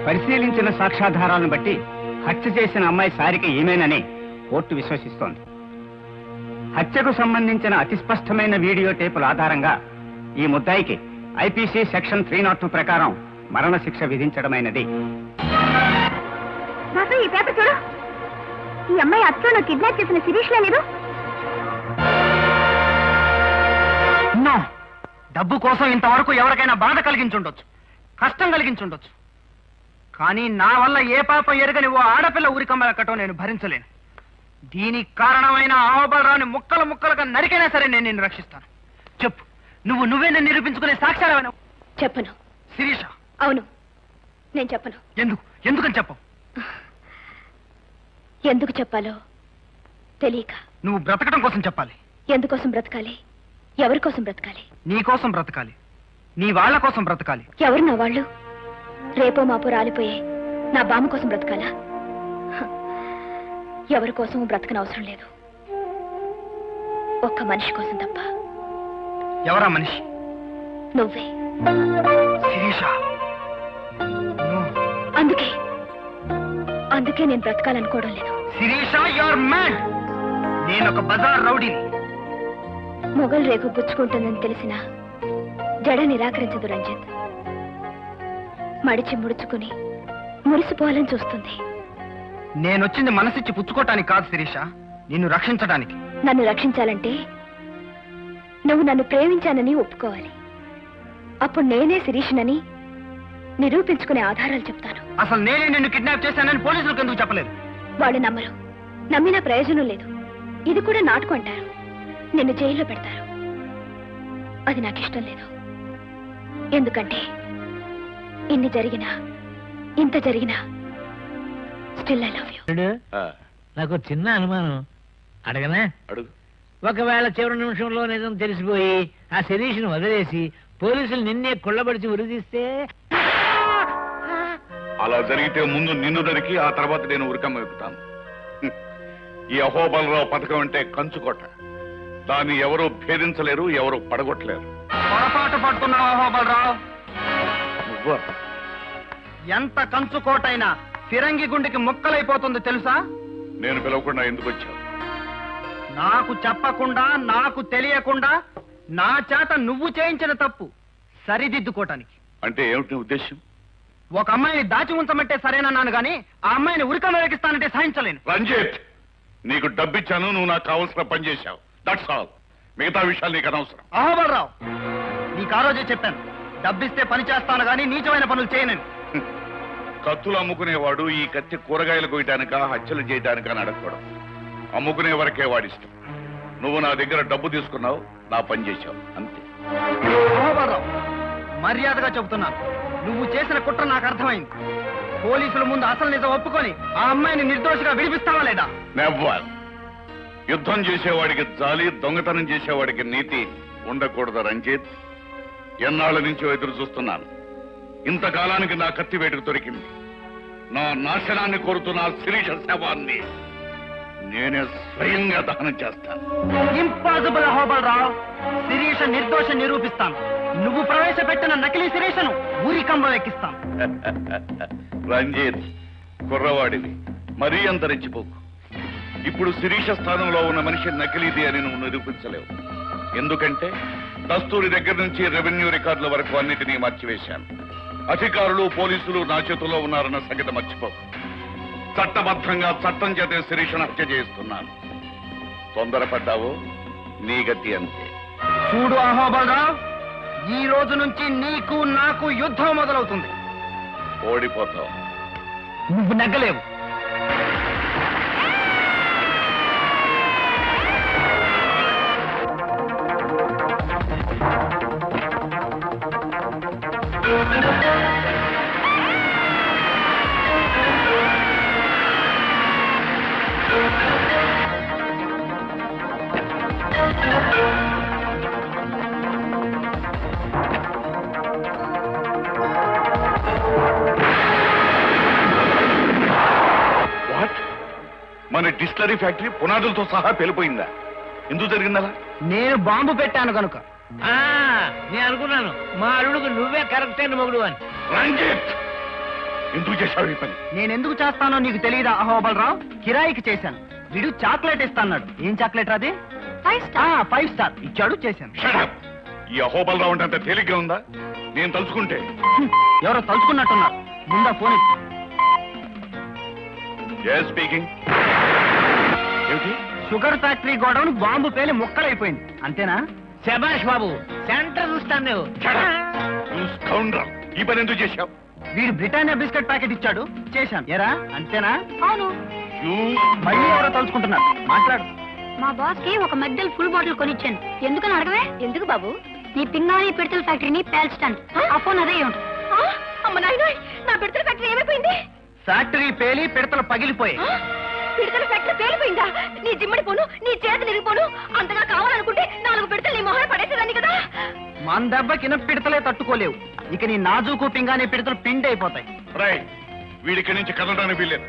పరిశీలించిన సాక్ష్యాధారాలను బట్టి హత్య చేసిన అమ్మాయి సారిక ఈమెనని కోర్టు విశ్వసిస్తోంది. హత్యకు సంబంధించిన అతి స్పష్టమైన వీడియో టేపుల ఆధారంగా ఈ ముద్దాయికి ఐపీసీ సెక్షన్ 302 ప్రకారం మరణశిక్ష విధించడమైనది. ఈ పేపర్ చూడు. ఈ అమ్మాయి అచ్చను కిడ్నాప్ చేసిన శిరీష్ లేదు. డబ్బు కోసం ఇంతవరకు ఎవరికైనా బాధ కలిగించుండొచ్చు, కష్టం కలిగించుండొచ్చు. కానీ నా వల్ల ఏ పాపం ఎరగని ఓ ఆడపిల్ల ఊరికమ్మలకటం నేను భరించలేను. దీనికి కారణమైన అహోబలరావుని ముక్కలు ముక్కలుగా నరికైనా సరే నేను నిన్ను రక్షిస్తాను. చెప్పు, నువ్వే నన్ను నిరూపించుకునే సాక్ష్యాలు. చెప్పను. శిరీష? అవును, నేను చెప్పను. ఎందుకని చెప్పు. ఎందుకు చెప్పాలో తెలియక. నువ్వు బ్రతకడం కోసం చెప్పాలి. ఎందుకోసం బ్రతకాలి? ఎవరి కోసం బ్రతకాలి? నీ కోసం బ్రతకాలి, నీ వాళ్ళ కోసం బ్రతకాలి. ఎవరు నా వాళ్ళు? రేపో మాపో రాలిపోయే నా బామ్మ కోసం బ్రతకాలా? ఎవరి కోసం బ్రతకనవసరం లేదు, ఒక్క మనిషి కోసం తప్ప. ఎవరా మనిషి? నువ్వే. శిరీష, అందుకే నేను బ్రతకాలనుకోవడం లేదు. Sirisha, you're mad. నేను ఒక బజార్ రౌడీని. మొగల్ రేకు గుచ్చుకుంటుందని తెలిసినా జడ నిరాకరించదు రంజిత్. మడిచి ముడుచుకుని మురిసిపోవాలని చూస్తుంది. నేనొచ్చింది మనసిచ్చి పుచ్చుకోవటానికి కాదు శిరీష, నిన్ను రక్షించడానికి. నన్ను రక్షించాలంటే నువ్వు నన్ను ప్రేమించానని ఒప్పుకోవాలి. అప్పుడు నేనే శిరీషనని నిరూపించుకునే ఆధారాలు చెప్తాను. అసలు నేనే నిన్ను కిడ్నాప్ చేశానని పోలీసులకు ఎందుకు చెప్పలేదు? వాళ్ళు నమ్మరు, నమ్మినా ప్రయోజనం లేదు. ఇది కూడా నాటకం అంటారు, నిన్ను జైల్లో పెడతారు. అది నాకు ఇష్టం లేదు. ఎందుకంటే ఇన్ని జరిగినా ఇంత జరిగినా స్టిల్ ఐ లవ్ యూ. నాకు చిన్న అనుమానం, అడగనా? అడుగు. ఒకవేళ చివరి నిమిషంలో నిజం తెలిసిపోయి ఆ శిరీష్ను వదిలేసి పోలీసులు నిన్నే కుళ్ళబడిచి ఉరిదీస్తే? అలా జరిగితే ముందు నిన్ను నరికి ఆ తర్వాత నేను ఉరికమ్మ ఎక్కుతాను. ఈ అహోబలరావు పథకం అంటే కంచుకోట. దాన్ని ఎవరూ భేదించలేరు, ఎవరూ పడగొట్టలేరు. పొరపాటు పడుతున్నావు అహోబలరావు. నువ్వా? ఎంత కంచుకోటైనా ఫిరంగి గుండెకి ముక్కలైపోతుంది తెలుసా? నేను పిలవకుండా ఎందుకు వచ్చావు? నాకు చెప్పకుండా, నాకు తెలియకుండా నా చేత నువ్వు చేయించిన తప్పు సరిదిద్దుకోటానికి. అంటే ఏమిటి ఉద్దేశం? ఒక అమ్మాయిని దాచి ఉంచమంటే సరేనన్నాను గాని ఆ అమ్మాయిని ఉరికమ్మ వేగిస్తానంటే సహించలేను. రంజిత్, నీకు డబ్బిచ్చాను, నువ్వు నాకు కావలసిన పని చేశావు. That's all. మిగతా విషయాలు నీకు అనవసరం. అహోబలరావు, నీకు ఆ రోజే చెప్పాను, డబ్బిస్తే పని చేస్తాను గాని నీచమైన పనులు చేయనని. కత్తులు అమ్ముకునేవాడు ఈ కత్తి కూరగాయలు కొయ్యడానిక, హత్యలు చేయడానిక అని అడగకూడదు. అమ్ముకునే వరకే వాడిష్టం. నువ్వు నా దగ్గర డబ్బు తీసుకున్నావు, నా పని చేశావు, అంతే. అహోబలరావు, మర్యాదగా చెబుతున్నాను, నువ్వు చేసిన కుట్ర నాకు అర్థమైంది. పోలీసుల ముందు అసలు నిజం ఒప్పుకొని ఆ అమ్మాయిని నిర్దోషిగా విడిపిస్తావా లేదా? నెవ్వర్. యుద్ధం చేసేవాడికి జాలి, దొంగతనం చేసేవాడికి నీతి ఉండకూడదు రంజిత్. ఎన్నాళ్ళ నుంచో ఎదురు చూస్తున్నాను. ఇంతకాలానికి నా కత్తి వేటుకు దొరికింది. నా నాశనాన్ని కోరుతున్న శిరీష శవాన్ని నేనే స్వయంగా దహనం చేస్తాను. ఇంపాసిబుల్ అహోబలరావు. శిరీష నిర్దోష నిరూపిస్తాను. నువ్వు ప్రవేశపెట్టిన నకిలీ శిరీషను ఊరికంబం ఎక్కిస్తాను. రంజిత్, కుర్రవాడివి, మరీ అంత రెచ్చిపోకు. ఇప్పుడు శిరీష స్థానంలో ఉన్న మనిషి నకిలీది అని నువ్వు నిరూపించలేవు. ఎందుకంటే దస్తూరి దగ్గర నుంచి రెవెన్యూ రికార్డుల వరకు అన్నిటినీ మార్చివేశాను. అధికారులు, పోలీసులు నా చేతుల్లో ఉన్నారన్న సంగతి మర్చిపోకు. చట్టబద్ధంగా చట్టం చేతే శిరీషను హత్య చేస్తున్నాను. తొందరపడ్డావు, నీ గతి అంతే. చూడు అహోబలరావు, ఈ రోజు నుంచి నీకు నాకు యుద్ధం మొదలవుతుంది. ఓడిపోతావు. నువ్వు నెగ్గలేవు. మన డిస్టిలరీ ఫ్యాక్టరీ పునాదులతో సహా పేలిపోయిందా? ఎందుకు జరిగిందలా? నేను బాంబు పెట్టాను కనుక. నేను అనుకున్నాను మా అల్లుడికి నువ్వే కరెక్ట్ అయిన మొగుడు అని. రంజిత్, ఎందుకు చేశావు ఈ పని? నేనెందుకు చేస్తానో నీకు తెలియదా అహోబలరావు? కిరాయికి చేశాను. వీడు చాక్లెట్ ఇస్తాన్నాడు. ఏం చాక్లెట్ అది? 5 స్టార్ ఇచ్చాడు, చేశాను. Shut up! ఈ అహోబలరావు అంటే అంత తేలిగ్గా ఉందా? నేను తలుచుకుంటే ఎవరో తలుచుకున్నట్టున్నారు. ముందా ఫోన్ స్పీకింగ్. ఏమిటి? షుగర్ ఫ్యాక్టరీ గోడౌన్ బాంబు పేలి ముక్కలైపోయింది, అంతేనా? శభాష్ బాబు, సెంటర్ చూస్తాను నువ్వు. ఈ పని ఎందుకు చేశావు? వీడు బ్రిటానియా బిస్కెట్ ప్యాకెట్ ఇచ్చాడు, చేశాను. ఎరా అంతేనా? అవును. మళ్ళీ ఎవరో తలుచుకుంటున్నారు, మాట్లాడు. మా బాస్ కి ఒక మధ్యలో ఫుల్ బాటిల్ కొనిచ్చాను. ఎందుకని అడగవే? ఎందుకు బాబు? నీ పింగాణి పిడతల ఫ్యాక్టరీని పేల్చడానికి. ఆ ఫోన్ అదే ఉంటుంది. అమ్మ నాయన, నా పిడతల ఫ్యాక్టరీ ఏమైపోయింది? ఫ్యాక్టరీ పేలి పిడతలు పగిలిపోయి. పిడతల ఫ్యాక్టరీ పేలిపోయిందా? నీ జిమ్మడి పోను, నీ చేతులు ఇరిగిపోను. అంతగా కావాలనుకుంటే 4 పిడతలు నీ మొహన పడేసేదాన్ని కదా. మన దెబ్బకిన పిడతలే తట్టుకోలేవు. ఇక నీ నాజూకు పింగాణి పిడతలు పిండి అయిపోతాయి. వీడికి నుంచి కదలడానికి వీల్లేదు.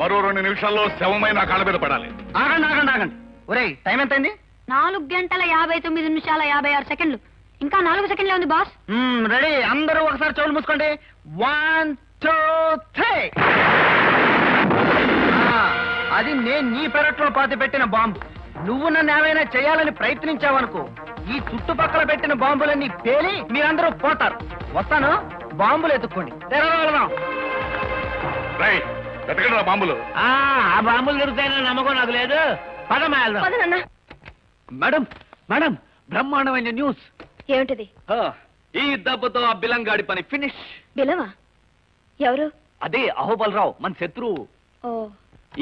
మరో 2 నిమిషాల్లో శవమై నా కాళ్ళ మీద పడాలి. ఆగండి. ఒరేయ్, టైం ఎంతైంది? 4 గంటల 59 నిమిషాల 56 సెకండ్లు. ఇంకా 4 సెకండ్లే ఉంది బాస్. రెడీ, అందరూ ఒకసారి చెవులు మూసుకోండి. 1 2 3. అది నేను నీ పెరట్లో పాతి పెట్టిన బాంబు. నువ్వు నన్ను ఏమైనా చేయాలని ప్రయత్నించావనుకో, ఈ చుట్టుపక్కల పెట్టిన బాంబులన్నీ పేలి మీరందరూ పోతారు. వస్తాను, బాంబులు ఎత్తుక్కోండి. బాంబులు ఆ బాంబులు దొరుకుతాయని నమ్మకం నాకు లేదు. మేడం మేడం, బ్రహ్మాండమైన న్యూస్. ఏమిటిది? ఈ దెబ్బతో ఆ బిలంగాడి పని ఫినిష్. బిలవా? ఎవరు? అదే అహోబలరావు, మన శత్రువు. ఓ,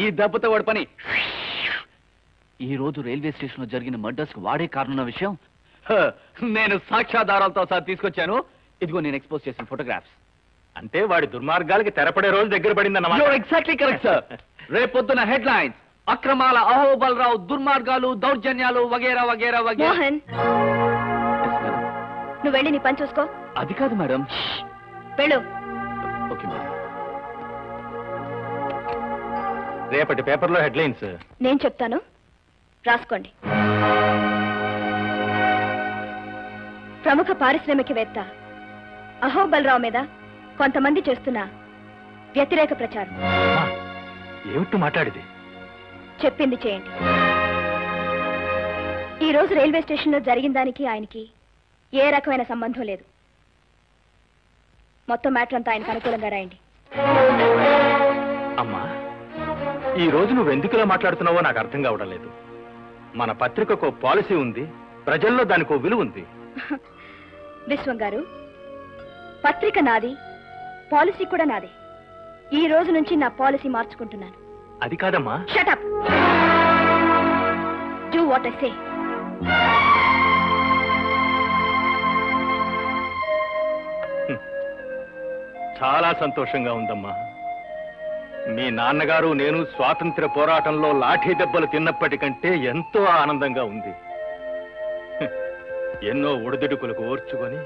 ఈ దెబ్బతో వాడి పని. ఈ రోజు రైల్వే స్టేషన్ లో జరిగిన మర్డర్స్ కు వాడే కారణం విషయం నేను సాక్ష్యాధారాలతో సహా తీసుకొచ్చాను. ఇదిగో నేను ఎక్స్పోజ్ చేసిన ఫోటోగ్రాఫ్స్. అంటే వాడి దుర్మార్గాలకి తెరపడే రోజు దగ్గర పడిందన్నమాట. Exactly correct sir. రేపొద్దున హెడ్ లైన్స్: అక్రమాల అహోబలరావు, దుర్మార్గాలు, దౌర్జన్యాలు వగేరా వగేరా వగేరా. మోహన్, నువ్వు వెళ్ళి నీ పని చూసుకో. అది కాదు మేడం. వెళ్ళు. Okay madam. రేపటి పేపర్లో హెడ్లైన్స్ నేను చెప్తాను, రాసుకోండి. ప్రముఖ పారిశ్రామికవేత్త అహోబలరావు మీద కొంతమంది చేస్తున్న వ్యతిరేక ప్రచారం. ఏమిటి మాట్లాడేది? చెప్పింది చేయండి. ఈ రోజు రైల్వే స్టేషన్ లో జరిగిన దానికి ఆయనకి ఏ రకమైన సంబంధం లేదు. మొత్తం మ్యాటర్ అంతా ఆయనకు అనుకూలంగా రాయండి. అమ్మా, ఈ రోజు నువ్వు ఎందుకులా మాట్లాడుతున్నావో నాకు అర్థం కావడం లేదు. మన పత్రికకు పాలసీ ఉంది, ప్రజల్లో దానికి ఓ విలువ ఉంది. విశ్వం గారు, పత్రిక నాది, పాలసీ కూడా నాదే. ఈ రోజు నుంచి నా పాలసీ మార్చుకుంటున్నాను. అది కాదమ్మా. Shut up. Do what I say. చాలా సంతోషంగా ఉందమ్మా. మీ నాన్నగారు నేను స్వాతంత్ర్య పోరాటంలో లాఠీ దెబ్బలు తిన్నప్పటికంటే ఎంతో ఆనందంగా ఉంది. ఎన్నో ఒడిదుడుకులకు ఓర్చుకొని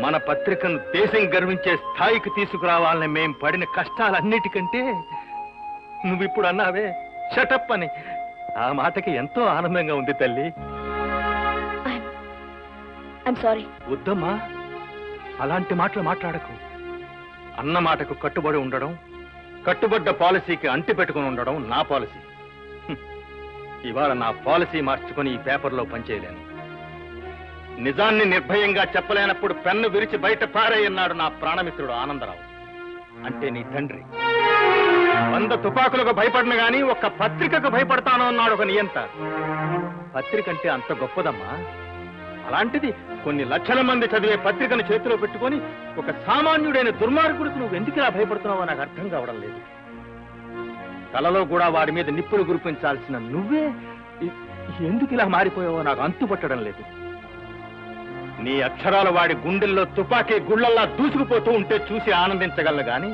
మన పత్రికను దేశం గర్వించే స్థాయికి తీసుకురావాలని మేం పడిన కష్టాలన్నిటికంటే నువ్విప్పుడు అన్నావే షటప్ అని, ఆ మాటకి ఎంతో ఆనందంగా ఉంది తల్లి. సారీ. వద్దమ్మా, అలాంటి మాటలు మాట్లాడకు. అన్న మాటకు కట్టుబడి ఉండడం, కట్టుబడ్డ పాలసీకి అంటి పెట్టుకుని ఉండడం నా పాలసీ. ఇవాళ నా పాలసీ మార్చుకుని ఈ పేపర్లో పనిచేయలేను. నిజాన్ని నిర్భయంగా చెప్పలేనప్పుడు పెన్ను విరిచి బయట పారేయన్నాడు నా ప్రాణమిత్రుడు ఆనందరావు. అంటే నీ తండ్రి. 100 తుపాకులకు భయపడిన గాని ఒక్క పత్రికకు భయపడతాను అన్నాడు ఒక నియంత. పత్రిక అంటే అంత గొప్పదమ్మా. అలాంటిది కొన్ని లక్షల మంది చదివే పత్రికను చేతిలో పెట్టుకొని ఒక సామాన్యుడైన దుర్మార్గుడికి నువ్వు ఎందుకు ఇలా భయపడుతున్నావో నాకు అర్థం కావడం లేదు. కలలో కూడా వాడి మీద నిప్పులు గురిపించాల్సిన నువ్వే ఎందుకు ఇలా మారిపోయావో నాకు అంతుపట్టడం లేదు. నీ అక్షరాలు వాడి గుండెల్లో తుపాకీ గుళ్ళల్లా దూసుకుపోతూ ఉంటే చూసి ఆనందించగలను గాని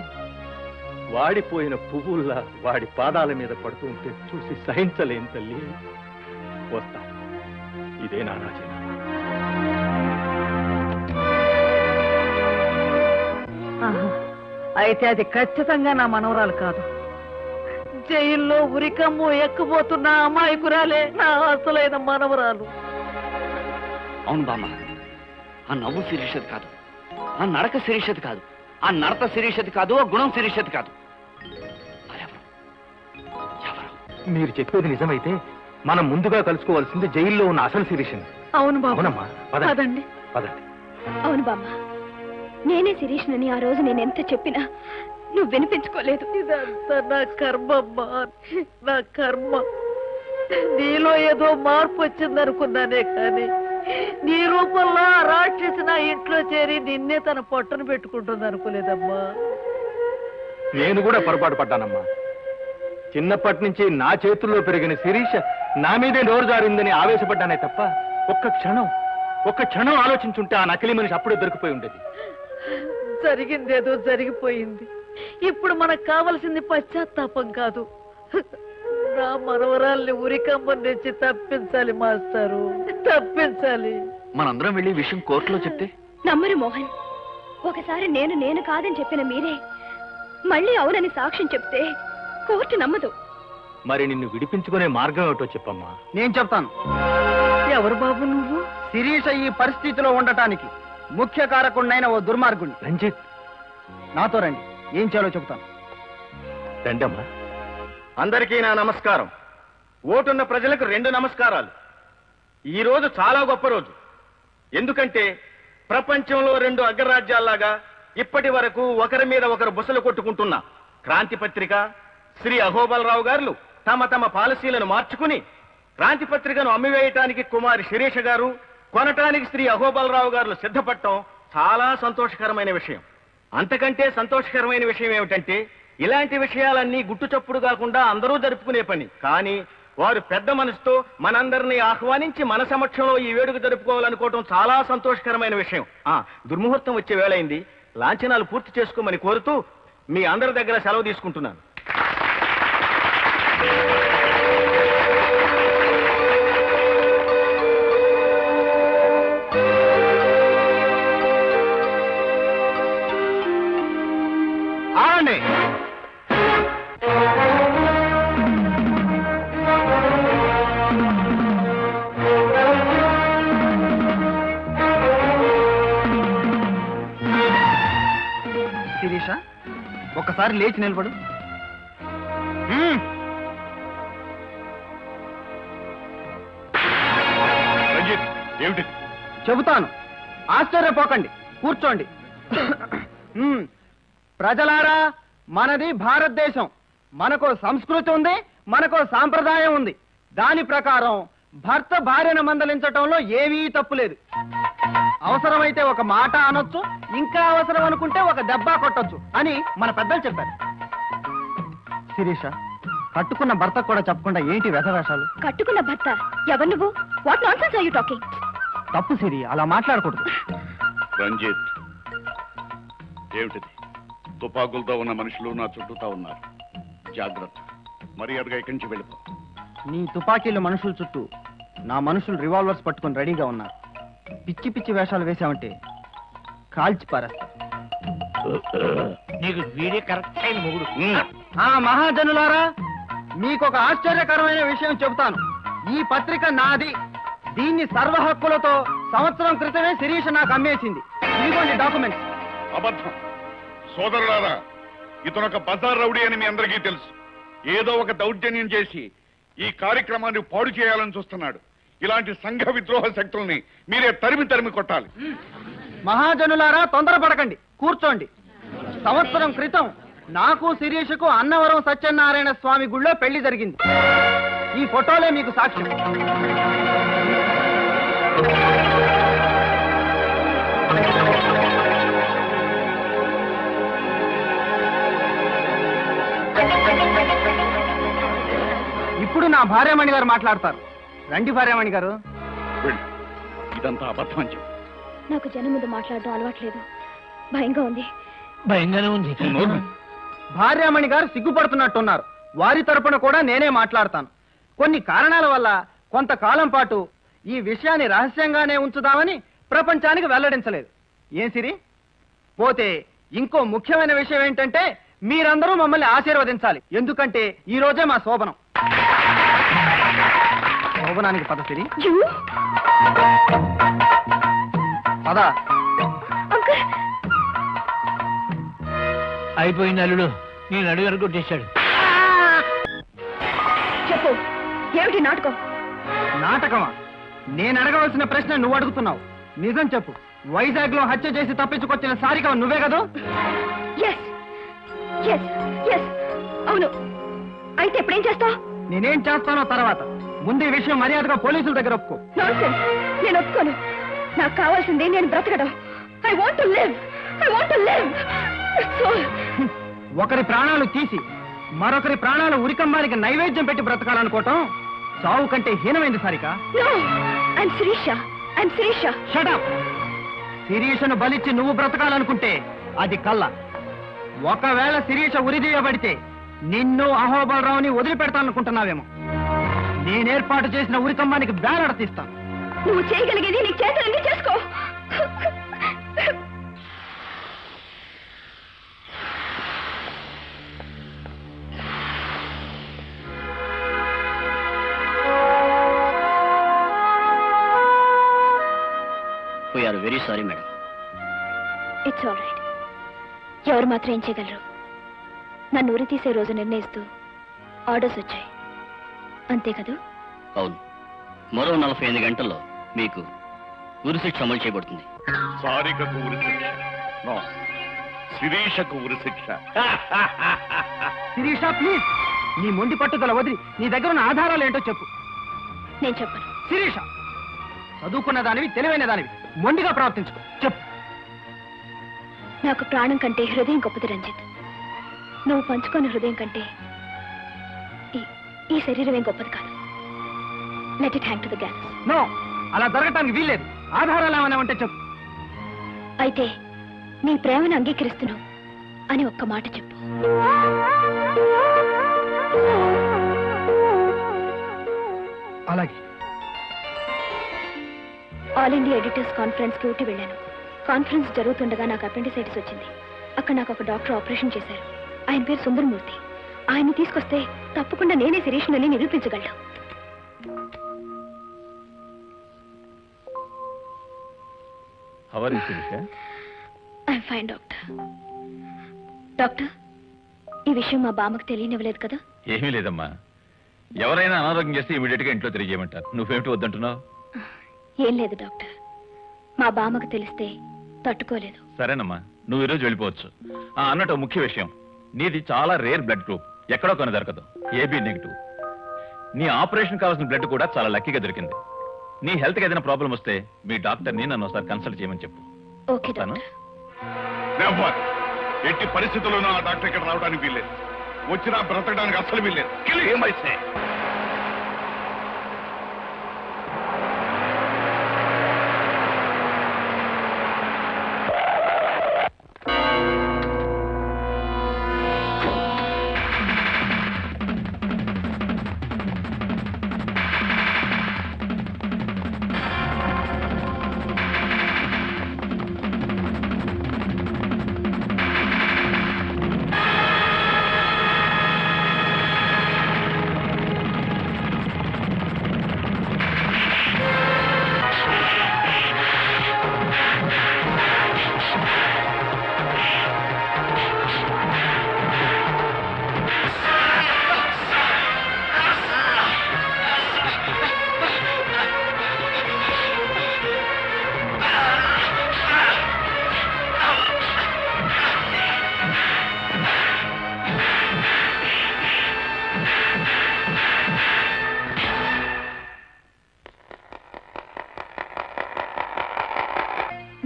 వాడిపోయిన పువ్వుల్లా వాడి పాదాల మీద పడుతూ ఉంటే చూసి సహించలేని తల్లి. వస్తా. ఇదే నా రాజీనామా. అయితే అది ఖచ్చితంగా నా మనవరాలు కాదు. జైల్లో ఉరికమ్ము ఎక్కుపోతున్న అమాయకురాలే నా అసలైన మనవరాలు. అవును బామ్మ, ఆ నవ్వు శిరీషది కాదు, ఆ నడక శిరీషది కాదు, ఆ నడత శిరీషది కాదు, ఆ గుణం శిరీషది కాదు. మీరు చెప్పేది నిజమైతే మనం ముందుగా కలుసుకోవాల్సింది జైల్లో ఉన్న అసలు శిరీషని. అవును బాబు. అవునమ్మా, పదండి. పదండి. అవును బామ్మ, నేనే శిరీష్నని ఆ రోజు నేను ఎంత చెప్పినా నువ్వు వినిపించుకోలేదు. ఇదంతా నా కర్మమ్మా, నా కర్మ. నీలో ఏదో మార్పు వచ్చిందనుకున్నానే కానీ నీ రూపంలో ఆ రాక్షసి నా ఇంట్లో చేరి నిన్నే తన పొట్టను పెట్టుకుంటుంది అనుకోలేదమ్మా. నేను కూడా పొరపాటు పడ్డానమ్మా. చిన్నప్పటి నుంచి నా చేతుల్లో పెరిగిన శిరీష నా మీదే నోరు జారిందని ఆవేశపడ్డానే తప్ప ఒక్క క్షణం ఆలోచించుంటే ఆ నకిలీ మనిషి అప్పుడే దొరికిపోయి ఉండేది. జరిగిందేదో జరిగిపోయింది. ఇప్పుడు మనకు కావలసింది పశ్చాత్తాపం కాదు, నా మనవరాల్ని ఉరికంబం తెచ్చి తప్పించాలి మాస్టారు, తప్పించాలి. మనందరం వెళ్ళి విషయం కోర్టులో చెప్తే నమ్మరు మోహన్. ఒకసారి నేను కాదని చెప్పిన మీరే మళ్ళీ అవునని సాక్ష్యం చెప్తే కోర్టు నమ్మదు. మరి నిన్ను విడిపించుకునే మార్గం ఏమిటో చెప్పమ్మా. నేను చెప్తాను. ఎవరు బాబు నువ్వు? శిరీష ఈ పరిస్థితిలో ఉండటానికి ముఖ్య కారకుడినైన ఓ దుర్మార్గుణ్ణి. రంజిత్, నాతో రండి, ఏం చేయాలో చెప్తాను. రండమ్మా. అందరికీ నా నమస్కారం. ఓటున్న ప్రజలకు 2 నమస్కారాలు. ఈ రోజు చాలా గొప్ప రోజు. ఎందుకంటే ప్రపంచంలో 2 అగ్రరాజ్యాల్లాగా ఇప్పటి వరకు ఒకరి మీద ఒకరు బుసలు కొట్టుకుంటున్న క్రాంతి పత్రిక, శ్రీ అహోబలరావు గారు తమ తమ పాలసీలను మార్చుకుని క్రాంతి పత్రికను అమ్మివేయటానికి కుమారి శిరీష గారు, కొనటానికి శ్రీ అహోబలరావు గారు సిద్ధపడటం చాలా సంతోషకరమైన విషయం. అంతకంటే సంతోషకరమైన విషయం ఏమిటంటే ఇలాంటి విషయాలన్నీ గుట్టుచప్పుడు కాకుండా అందరూ జరుపుకునే పని. కానీ వారు పెద్ద మనసుతో మనందరినీ ఆహ్వానించి మన సమక్షంలో ఈ వేడుక జరుపుకోవాలనుకోవటం చాలా సంతోషకరమైన విషయం. దుర్ముహూర్తం వచ్చే వేళైంది, లాంఛనాలు పూర్తి చేసుకోమని కోరుతూ మీ అందరి దగ్గర సెలవు తీసుకుంటున్నాను. ఆగండి. శిరీష, ఒకసారి లేచి నిలబడు. రంజిత్, ఏమిటి? చెబుతాను, ఆశ్చర్యపోకండి, కూర్చోండి. ప్రజలారా, మనది భారతదేశం. మనకో సంస్కృతి ఉంది, మనకో సాంప్రదాయం ఉంది. దాని ప్రకారం భర్త భార్యను మందలించటంలో ఏమీ తప్పులేదు. అవసరమైతే ఒక మాట అనొచ్చు, ఇంకా అవసరం అనుకుంటే ఒక దెబ్బ కొట్టొచ్చు అని మన పెద్దలు చెప్పారు. శిరీష, కట్టుకున్న భర్త కూడా చెప్పకుండా ఏంటి వ్యధవేషాలు? కట్టుకున్న భర్త ఎవరు నువ్వు? What nonsense are you talking? తప్పు సిరి, అలా మాట్లాడకూడదు. రంజిత్, ఏమిటిది? తుపాకులతో ఉన్న మనుషులు నా చుట్టూతా ఉన్నారు. జాగ్రత్త, మర్యాదగా ఇక్కడి నుంచి వెళ్ళిపో. నీ తుపాకీలు మనుషుల చుట్టూ, నా మనుషులు రివాల్వర్స్ పట్టుకుని రెడీగా ఉన్నారు. పిచ్చి పిచ్చి వేషాలు వేశామంటే కాల్చి పారేస్తా. నీకు వీడే కరెక్ట్ అయిన మొగుడు. మహాజనులారా, మీకొక ఆశ్చర్యకరమైన విషయం చెబుతాను. ఈ పత్రిక నాది. దీన్ని సర్వ హక్కులతో సంవత్సరం క్రితమే శిరీష నాకు అమ్మేసింది. ఇదిగోండి డాక్యుమెంట్స్. అబద్ధం. సోదరులారా, ఇతనొక బజార్ రౌడీ అని మీ అందరికీ తెలుసు. ఏదో ఒక దౌర్జన్యం చేసి ఈ కార్యక్రమాన్ని పాడు చేయాలని చూస్తున్నాడు. ఇలాంటి సంఘ విద్రోహ శక్తుల్ని మీరే తరిమి తరిమి కొట్టాలి. మహాజనులారా, తొందరపడకండి, కూర్చోండి. సంవత్సరం క్రితం నాకు శిరీషకు అన్నవరం సత్యనారాయణ స్వామి గుళ్ళో పెళ్లి జరిగింది. ఈ ఫోటోలే మీకు సాక్ష్యం. ఇప్పుడు నా భార్యామణి గారు మాట్లాడతారు. రండి భార్యామణి గారు. ఇదంతా అబద్ధం అని చెప్పు. నాకు జనం ముందు మాట్లాడడం అలవాట్లేదు, భయంగా ఉంది. భయంగానే ఉంది. భార్యామణి గారు సిగ్గుపడుతున్నట్టున్నారు. వారి తరపున కూడా నేనే మాట్లాడతాను. కొన్ని కారణాల వల్ల కొంతకాలం పాటు ఈ విషయాన్ని రహస్యంగానే ఉంచుదామని ప్రపంచానికి వెల్లడించలేదు. ఏం సిరి? పోతే ఇంకో ముఖ్యమైన విషయం ఏంటంటే మీరందరూ మమ్మల్ని ఆశీర్వదించాలి. ఎందుకంటే ఈ రోజే మా శోభనం. శోభనానికి పద సిరి, పద. అయిపోయింది అల్లుడు, నేను అడుగు కొట్టేశాడు. చెప్పు, ఏమిటి నాటకం? నాటకమా? నేను అడగవలసిన ప్రశ్న నువ్వు అడుగుతున్నావు. నిజం చెప్పు, వైజాగ్ లో హత్య చేసి తప్పించుకొచ్చిన సారిక నువ్వే కదా? అవును. అయితే ఎప్పుడేం చేస్తావు? నేనేం చేస్తానో తర్వాత. ముందు ఈ విషయం మర్యాదగా పోలీసుల దగ్గర ఒప్పుకో. నాన్సెన్స్. నేను ఒప్పుకోను. నాకు కావాల్సింది నేను బ్రతకడం. I want to live. ఒకరి ప్రాణాలు తీసి మరొకరి ప్రాణాలు ఉరికమ్మారికి నైవేద్యం పెట్టి బ్రతకాలనుకోవటం సావు కంటే హీనమైంది సారిక. Shut up. శిరీషను బలిచ్చి నువ్వు బ్రతకాలనుకుంటే అది కళ్ళ. ఒకవేళ శిరీష ఉరిదీయబడితే నిన్ను అహోబలరావుని వదిలిపెడతాననుకుంటున్నావేమో. నేనేర్పాటు చేసిన ఉరికమ్మానికి వేలాడతీస్తాను. నువ్వు చేయగలిగేది నీకు చేతనండి చేసుకో. We're very sorry madam. It's all right. ఎవరు మాత్రం ఏం చేయగలరు? నన్ను ఉరి తీసే రోజు నిర్ణయిస్తూ ఆర్డర్స్ వచ్చాయి, అంతే కదా? అవును. మరో 45 గంటల్లో మీకు ఉరిశిక్ష అమలు చేయబడుతుంది. సారికకు ఉరిశిక్ష? నో, శిరీషకు ఉరిశిక్ష. శిరీష ప్లీజ్, నీ మొండి పట్టుదల వదిలి నీ దగ్గర ఉన్న ఆధారాలు ఏంటో చెప్పు. నేను చెప్పను. శిరీష, చదువుకున్న దానివి, తెలివైన దానివి, మొండిగా ప్రవర్తించుకో. చెప్పు. నాకు ప్రాణం కంటే హృదయం గొప్పది రంజిత్. నువ్వు పంచుకున్న హృదయం కంటే ఈ శరీరమే గొప్పది కాదు. Let it hang to the gas. No, అలా జరగటానికి వీల్లేదు. ఆధారాలు ఏమైనా ఉంటే చెప్పు. అయితే నీ ప్రేమను అంగీకరిస్తున్నావు అని ఒక్క మాట చెప్పు. అలాగే. ఆల్ ఇండియా ఎడిటర్స్ కాన్ఫరెన్స్ కి ఊటి వెళ్ళాను. కాన్ఫరెన్స్ జరుగుతుండగా నాకు అపెండిసైటిస్ వచ్చింది. అక్కడ నాకు ఒక డాక్టర్ ఆపరేషన్ చేశారు. ఆయన పేరు సుందరమూర్తి. ఆయన్ని తీసుకొస్తే తప్పకుండా నేనే శిరీష్ని నిరూపించగలను. I'm fine doctor. డాక్టర్, ఈ విషయం మా బామ్మకు తెలియనివ్వలేదు కదా? ఏమీ లేదమ్మా, ఎవరైనా అనారోగ్యం చేస్తే ఇమీడియట్ గా ఇంట్లో తెలియజేయమంటారు. నువ్వేమిటి వద్దంటున్నావు? ఏం లేదు డాక్టర్, మా బామ్మకు తెలిస్తే తట్టుకోలేదు. సరేనమ్మా, నువ్వు ఈరోజు వెళ్ళిపోవచ్చు. అన్నట్టు ముఖ్య విషయం, నీది చాలా రేర్ బ్లడ్ గ్రూప్, ఎక్కడో కొని దొరకదు, ఏబీ నెగిటివ్. నీ ఆపరేషన్ కావాల్సిన బ్లడ్ కూడా చాలా లక్కీగా దొరికింది. నీ హెల్త్కి ఏదైనా ప్రాబ్లం వస్తే మీ డాక్టర్ని నన్ను ఒకసారి కన్సల్ట్ చేయమని చెప్పు. Okay doctor. ఎట్టి పరిస్థితుల్లోనూ ఆ డాక్టర్ ఇక్కడ రావడానికి వీల్లేదు. వచ్చినా బ్రతకడానికి అస్సలు వీల్లేదు. ఏమైతే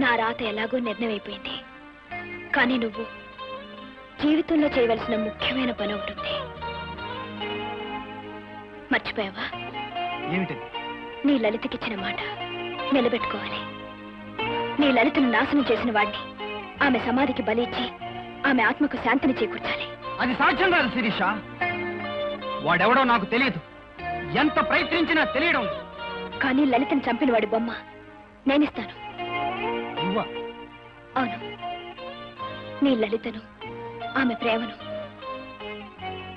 నా రాత ఎలాగో నిర్ణయం అయిపోయింది. కానీ నువ్వు జీవితంలో చేయవలసిన ముఖ్యమైన పని ఒకటి ఉంది. మర్చిపోయావా? ఏమిటది? నీ లలితకిచ్చిన మాట నిలబెట్టుకోవాలి. నీ లలితను నాశనం చేసిన వాడిని ఆమె సమాధికి బలి ఇచ్చి ఆమె ఆత్మకు శాంతిని చేకూర్చాలి. అది సాధ్యం కాదు శిరీష. వాడెవడో నాకు తెలియదు, ఎంత ప్రయత్నించినా తెలియడం. కానీ లలితను చంపిన వాడి బొమ్మ నేనిస్తాను. అవును, నీ లలితను, ఆమె ప్రేమను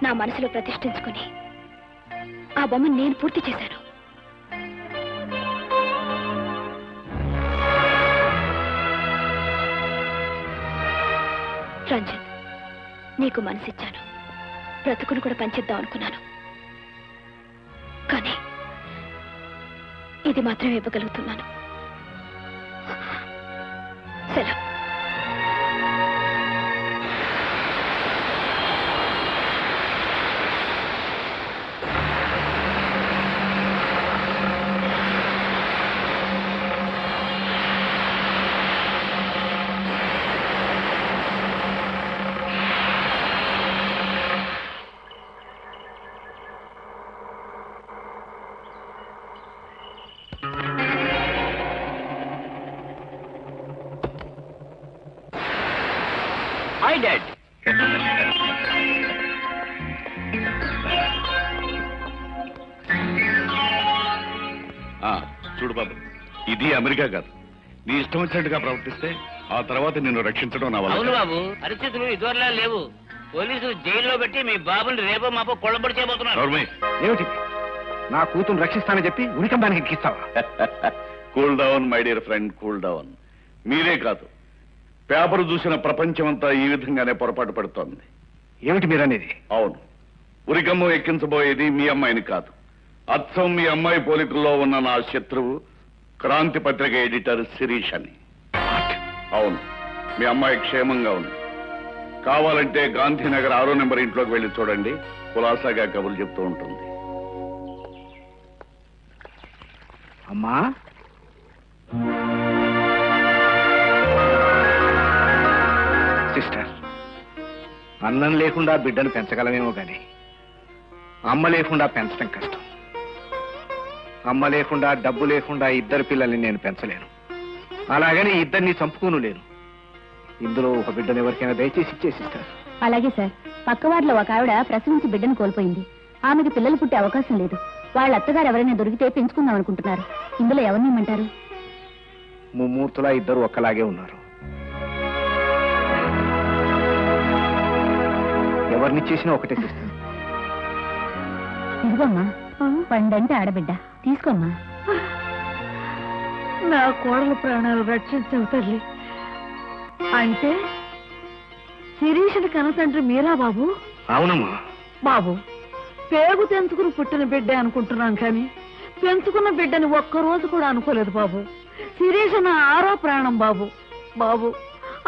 నా మనసులో ప్రతిష్ఠించుకుని ఆ బొమ్మను నేను పూర్తి చేశాను. రంజిత్, నీకు మనసిచ్చాను, బ్రతుకును కూడా పంచిద్దాం అనుకున్నాను. కానీ ఇది మాత్రమే ఇవ్వగలుగుతున్నాను. సెలవు. Hi dad. చూడు బాబు, ఇది అమెరికా కాదు. నీ ఇష్టం వచ్చినట్టుగా ప్రవర్తిస్తే ఆ తర్వాత నిన్ను రక్షించడం నా వల్ల అవును కాదు. బాబు, పరిస్థితులు ఇదివరలా లేవు. పోలీసులు జైల్లో పెట్టి మీ బాబుని రేపో మాపో కొల్లబడి చేయబోతున్నారు. ఏమిటి నా కూతురు రక్షిస్తానని చెప్పి ఉరికంబానికి ఎక్కిస్తావా? Cool down my dear friend, cool down. మీరే కాదు, పేపర్ చూసిన ప్రపంచమంతా ఈ విధంగానే పొరపాటు పడుతోంది. ఏమిటి మీరనేది? అవును, ఉరికమ్మ ఎక్కించబోయేది మీ అమ్మాయిని కాదు, అచ్చం మీ అమ్మాయి పోలికల్లో ఉన్న నా శత్రువు క్రాంతి పత్రిక ఎడిటర్ శిరీష్ అని. అవును, మీ అమ్మాయి క్షేమంగా ఉంది. కావాలంటే గాంధీనగర్ 6వ నెంబర్ ఇంట్లోకి వెళ్ళి చూడండి, కులాసాగా కబుర్లు చెప్తూ ఉంటుంది. అమ్మా, సిస్టర్, అన్నం లేకుండా బిడ్డను పెంచగలమేమో గాని అమ్మ లేకుండా పెంచడం కష్టం. అమ్మ లేకుండా, డబ్బు లేకుండా ఇద్దరు పిల్లల్ని నేను పెంచలేను. అలాగని ఇద్దరిని చంపుకోను లేను. ఇందులో ఒక బిడ్డను ఎవరికైనా దయచేసి ఇచ్చేసిస్తారు. అలాగే సార్. పక్కవారిలో ఒక ఆవిడ ప్రసవించి బిడ్డను కోల్పోయింది. ఆమెకి పిల్లలు పుట్టే అవకాశం లేదు. వాళ్ళ అత్తగారు ఎవరైనా దొరికితే పెంచుకుందాం అనుకుంటున్నారు. ఇందులో ఎవరిని ఇమ్మంటారు? ముమ్మూర్తులా ఇద్దరు ఒక్కలాగే ఉన్నారు. ఎవరిని చేసినా ఒకటే చేస్తాను. ఇదిగోమ్మా, పండంటే ఆడబిడ్డ, తీసుకోమ్మా. నా కోడలు ప్రాణాలు రక్షించవు తల్లి. అంటే శిరీషుడి కనతండ్రి మీరా బాబు? అవునమ్మా. బాబు, పేగు తెంచుకుని పుట్టిన బిడ్డ అనుకుంటున్నాం కానీ పెంచుకున్న బిడ్డని ఒక్కరోజు కూడా అనుకోలేదు బాబు. శిరీష నా 6వ ప్రాణం బాబు. బాబు,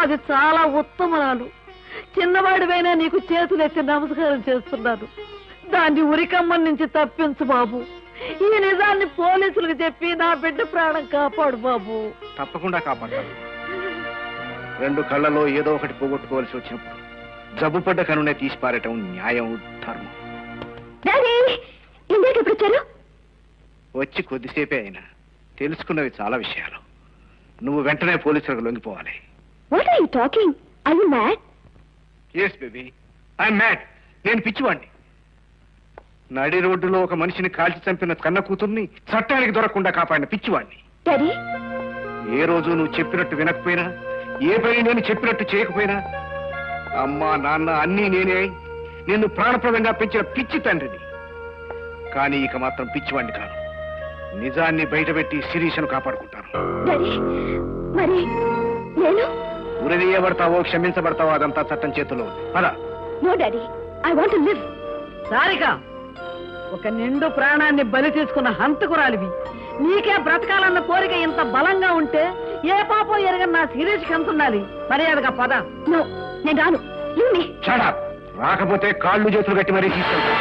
అది చాలా ఉత్తమరాలు. చిన్నవాడివైనా నీకు చేతులెత్తి నమస్కారం చేస్తున్నాను. దాన్ని ఉరికమ్మం నుంచి తప్పించు బాబు. ఈ నిజాన్ని పోలీసులకు చెప్పి నా బిడ్డ ప్రాణం కాపాడు బాబు. తప్పకుండా కాపాడతాను. 2 కళ్ళలో ఏదో ఒకటి పోగొట్టుకోవాల్సి వచ్చినప్పుడు జబ్బుపడ్డ కనునే తీసి పారటం న్యాయం, ధర్మం. వచ్చి కొద్దిసేపే అయినా తెలుసుకున్నవి చాలా విషయాలు. నువ్వు వెంటనే పోలీసులకు లొంగిపోవాలి. What are you talking? Are you mad? Yes, baby. I'm mad. నేను పిచ్చివాణ్ణి. నడి రోడ్డులో ఒక మనిషిని కాల్చి చంపిన కన్న కూతుర్ని చట్టానికి దొరకకుండా కాపాడిన పిచ్చివాణ్ణి. డాడీ, ఏ రోజు నువ్వు చెప్పినట్టు వినకపోయినా, ఏ పని నేను చెప్పినట్టు చేయకపోయినా, అమ్మా నాన్న అన్నీ నేనే నిన్ను ప్రాణప్రదంగా పెంచిన పిచ్చి తండ్రిని. కానీ ఇక మాత్రం పిచ్చివాణ్ణి కాదు. నిజాన్ని బయటపెట్టి శిరీషను కాపాడుకుంటాను. డాడీ, మరి నేను ఉరిదీయబడతావో క్షమించబడతావో అదంతా చట్టం చేతుల్లో ఉంది. అలా no daddy, I want to live. Sarika, ఒక నిండు ప్రాణాన్ని బలి తీసుకున్న హంతకురాలివి. నీకే బ్రతకాలన్న కోరిక ఇంత బలంగా ఉంటే ఏ పాపం ఎరగని నా శిరీష్ కంటున్నది. మర్యాదగా పద. నో, నేను రాను. రాకపోతే కాళ్ళు చేతులు కట్టి మరీ తీసుకెళ్తా.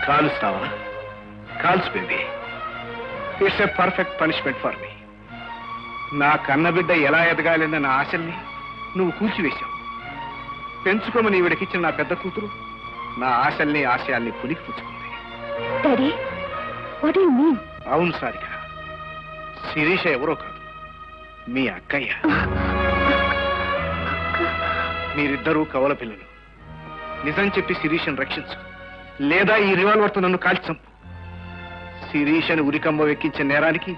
కాలుస్తావా? కాల్స్ baby. It's a perfect punishment for me. నా కన్నబిడ్డ ఎలా ఎదగాలన్న నా ఆశల్ని నువ్వు కూల్చివేశావు. పెంచుకోమని ఈవిడకిచ్చిన నా పెద్ద కూతురు నా ఆశల్ని, ఆశయాల్ని పులికి పుచ్చుకుంది. అవును సారిక, శిరీష ఎవరో కాదు, మీ అక్కయ్య. మీరిద్దరూ కవల పిల్లలు. నిజం చెప్పి శిరీషను రక్షించు, లేదా ఈ రివాల్వర్తో నన్ను కాల్చి చంపు. శిరీషను ఉరికంబ ఎక్కించిన నేరానికి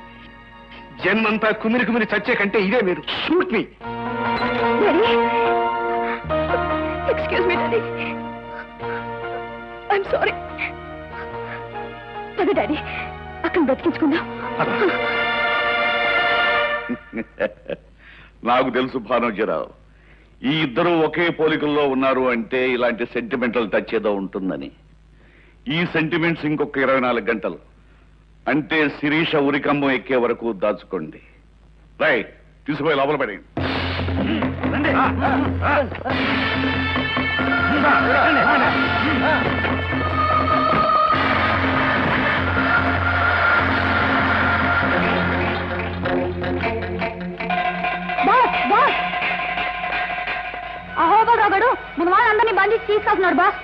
జన్మంతా కుమిరి కుమిరి చచ్చే కంటే ఇదే మీరు. Shoot me. Excuse me daddy, I'm sorry. పద డాడీ, అక్కడ బ్రతికించుకుందాం. నాకు తెలుసు భానుజీరావు, ఈ ఇద్దరు ఒకే పోలికల్లో ఉన్నారు అంటే ఇలాంటి సెంటిమెంటల్ టచ్ ఏదో ఉంటుందని. ఈ సెంటిమెంట్స్ ఇంకొక 24 గంటలు అంటే శిరీష ఉరికంబం ఎక్కే వరకు దాచుకోండి. రైట్, తీసుకుపోయి లోపల పడేయండి. అహోబలరావు గారు మన వాళ్ళందరినీ బంధించి తీసుకొస్తున్నాడు బాస్.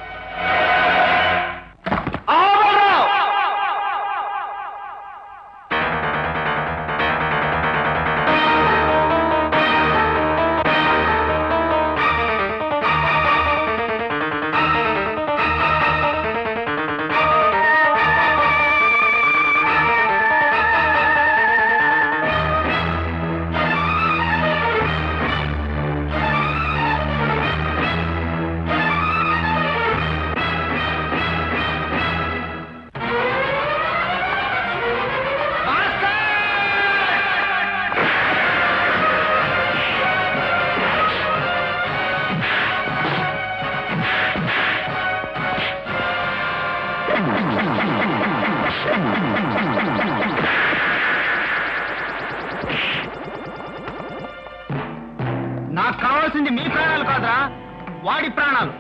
నాకు కావాల్సింది మీ ప్రాణాలు కాదురా, వాడి ప్రాణాలు.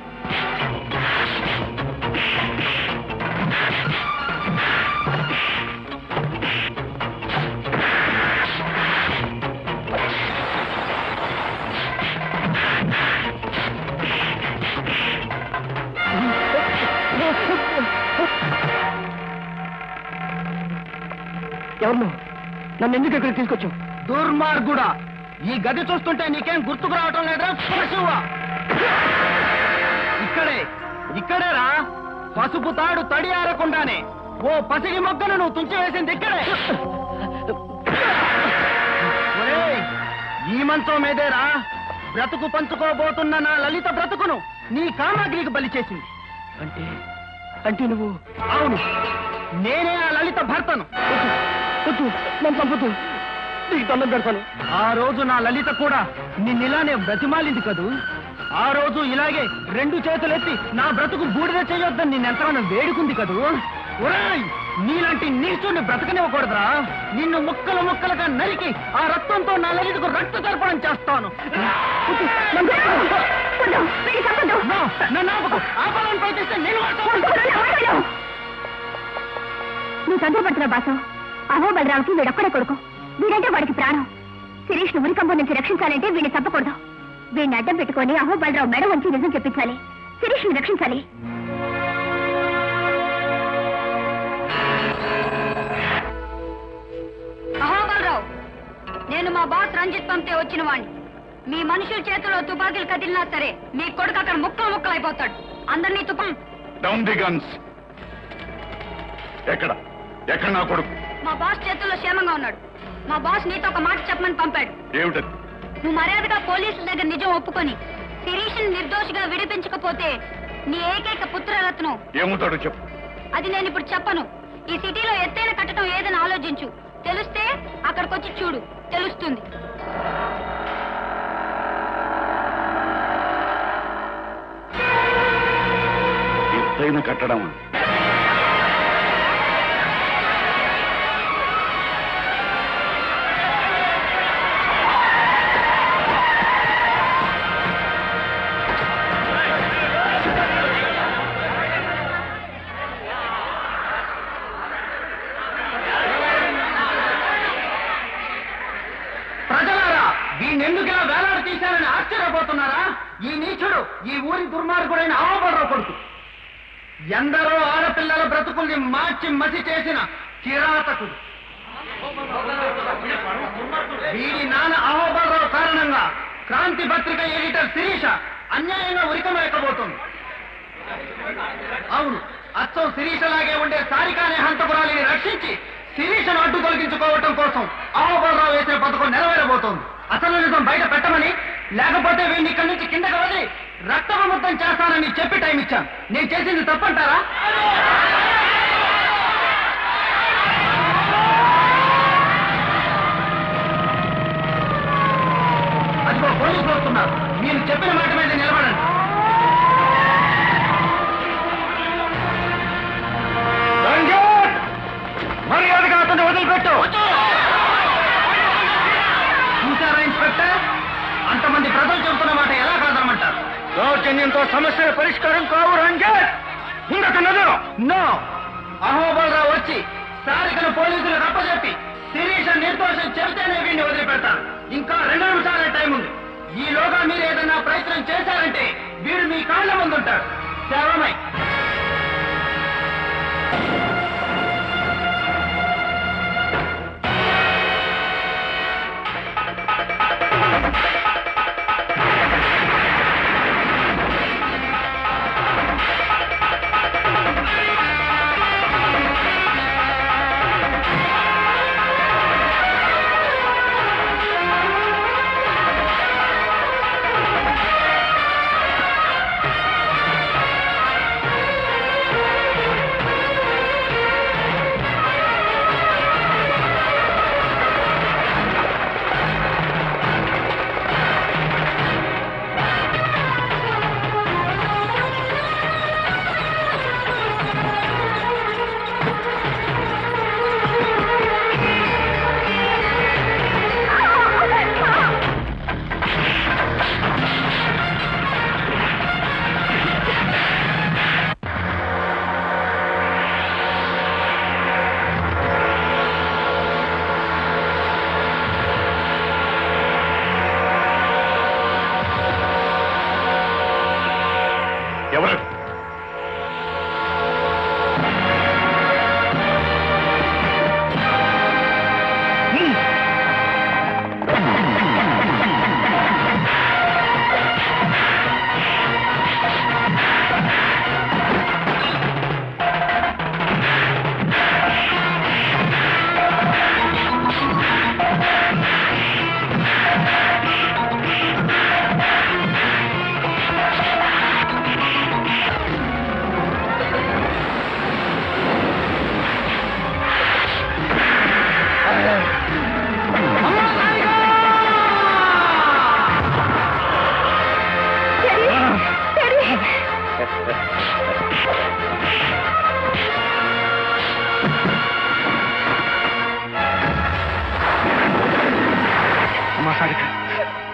ఎవరు నన్ను ఎందుకు ఇక్కడ తీసుకొచ్చావు? దుర్మార్గుడా, ఈ గది చూస్తుంటే నీకేం గుర్తుకు రావటం లేదా? పశువా, ఇక్కడేరా పసుపు తాడు తడి ఆరకుండానే ఓ పసిడి మొగ్గను నువ్వు తుంచి వేసింది ఇక్కడే. ఒరేయ్, ఈ మంచం మీదేరా బ్రతుకు పంచుకోబోతున్న నా లలిత బ్రతుకును నీ కామాగ్రికి బలి చేసింది. అంటే నువ్వు? అవును, నేనే ఆ లలిత భర్తను. నన్ను చంపొద్దు, నీకు దండం పెడతాను. ఆ రోజు నా లలిత కూడా నిన్నిలానే బ్రతిమాలింది కదూ. ఆ రోజు ఇలాగే 2 చేతులెత్తి నా బ్రతుకు బూడిద చేయొద్దని నిన్నెంతగానో వేడుకుంది కదూ. ఒరేయ్, నీలాంటి నీచుని బ్రతకనివ్వకూడదురా. నిన్ను ముక్కలు ముక్కలుగా నరికి ఆ రక్తంతో నా లలితకు రక్త తర్పణం చేస్తాను. నన్ను ఆపకు, ఆపాలని ప్రయత్నిస్తే నేను నువ్వు తొందరపడుతున్నావు బాసు. అహోబలరావుకి వీడొక్కడే కొడుకు, వీడంటే వాడికి ప్రాణం. శిరీష్ ను ఉరికంబం నుంచి రక్షించాలంటే వీడిని తప్పకూడదు. వీడిని అడ్డం పెట్టుకొని అహోబలరావు మెడ వంచి నిజం చెప్పించాలి. శిరీష్ ని రక్షించాలి. అహోబలరావు, నేను మా బాస్ రంజిత్ పంపితే వచ్చిన వాణ్ణి. మీ మనుషుల చేతిలో తుపాకీలు కదిలినా సరే మీ కొడుకు అక్కడ ముక్కలు ముక్కలు అయిపోతాడు. అందరినీ డౌన్ ది గన్స్. ఎక్కడ నా కొడుకు? మా బాస్ చేతుల్లో క్షేమంగా ఉన్నాడు. మా బాస్ నీతో ఒక మాట చెప్పమని పంపాడు. ఏమిటది? నువ్వు మర్యాదగా పోలీసుల దగ్గర నిజం ఒప్పుకొని శిరీష్ నిర్దోషిగా విడిపించకపోతే నీ ఏకైక పుత్రరత్నం ఏముంటాడో చెప్పు. అది నేను ఇప్పుడు చెప్పను. ఈ సిటీలో ఎత్తైన కట్టడం ఏదని ఆలోచించు. తెలిస్తే అక్కడికొచ్చి చూడు, తెలుస్తుంది. ఎత్తైన కట్టడం వీణెందుకు వేలాడ తీశారని ఆశ్చర్యపోతున్నారా? ఈ నీచుడు ఈ ఊరి దుర్మార్గుడైన అహోబలరావు కొడుకు. ఎందరో ఆడపిల్లల బ్రతుకుల్ని మార్చి మసి చేసిన కిరాతకుడు. వీడి నాన్న అహోబలరావు కారణంగా క్రాంతి పత్రిక ఎడిటర్ శిరీష అన్యాయంగా ఉరికమేయకపోతుంది. అవును, అచ్చం శిరీషలాగే ఉండే సారికానే హంతపురాలిని రక్షించి శిరీషను అడ్డు తొలగించుకోవటం కోసం అహోబలరావు వేసిన పథకం నెరవేరబోతోంది. అసలు నిజం బయట పెట్టమని, లేకపోతే వీడిని ఇక్కడి నుంచి కిందకి వదిలి రక్తముద్దం చేస్తానని చెప్పి టైం ఇచ్చాను. నేను చేసింది తప్పంటారా? మీరు చెప్పిన మాట మీద నిలబడండి. మర్యాదగా అతన్ని వదిలిపెట్టు. చూసారా ఇన్స్పెక్టర్, అంతమంది ప్రజలు చెబుతున్న మాట ఎలా కాదనమంటారు? దౌర్జన్యంతో సమస్యల పరిష్కారం కావు రంజిత్. నో, అహోబలరావు వచ్చి సారికను పోలీసులకు అప్పచెప్పి శిరీష నిర్దోషం చెబితేనే వీడిని వదిలిపెడతాను. ఇంకా 2 నిమిషాలే టైం ఉంది. ఈలోగా మీరు ఏదన్నా ప్రయత్నం చేశారంటే వీడు మీ కాళ్ళ ముందుంటాడు. శవమై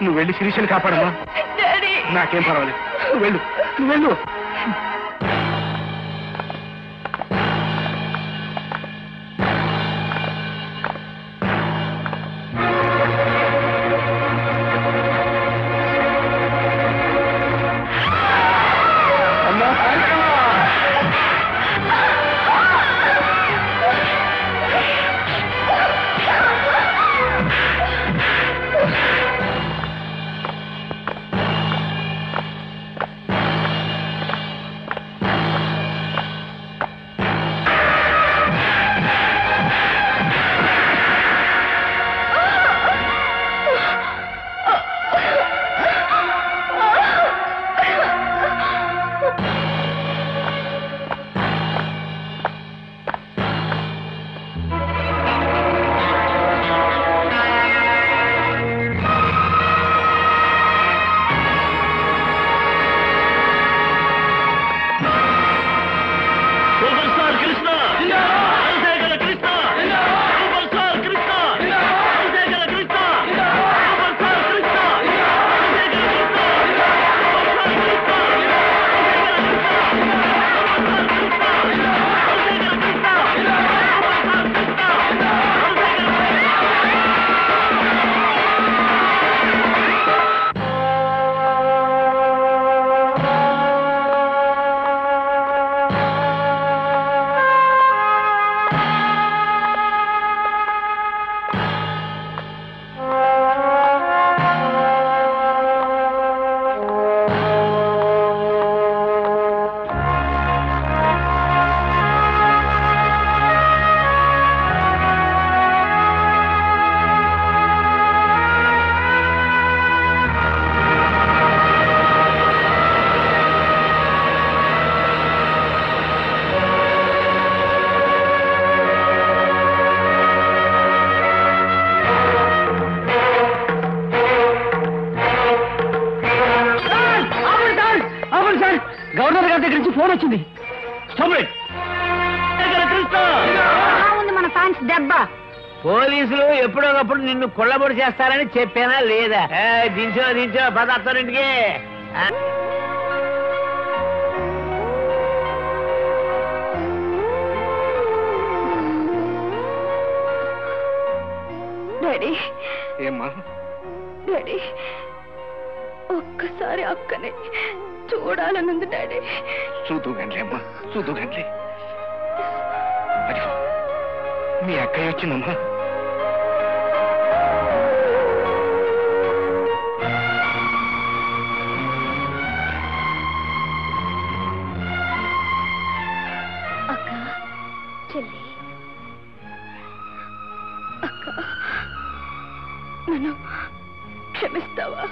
నువ్వు వెళ్ళి శిరీషని కాపాడమ్మా. నాకేం పర్వాలేదు, నువ్వు వెళ్ళు, నువ్వు వెళ్ళు. గవర్నర్ గారి దగ్గర నుంచి ఫోన్ వచ్చింది. ఉంది మన ఫ్యాన్స్ దెబ్బ. పోలీసులు ఎప్పుడోకప్పుడు నిన్ను కొల్లబొడి చేస్తారని చెప్పానా లేదా? దించో పదార్థానికి. డాడీ ఏమ్మా? డాడీ ఒక్కసారి అక్కనే చూడాలనుంది డాడీ. చూదుగానిలే అమ్మా, చూదుగానిలే. అదిగో మీ అక్కయ్య వచ్చిందమ్మా. అక్క చెల్లి అక్క నన్ను క్షమిస్తావా?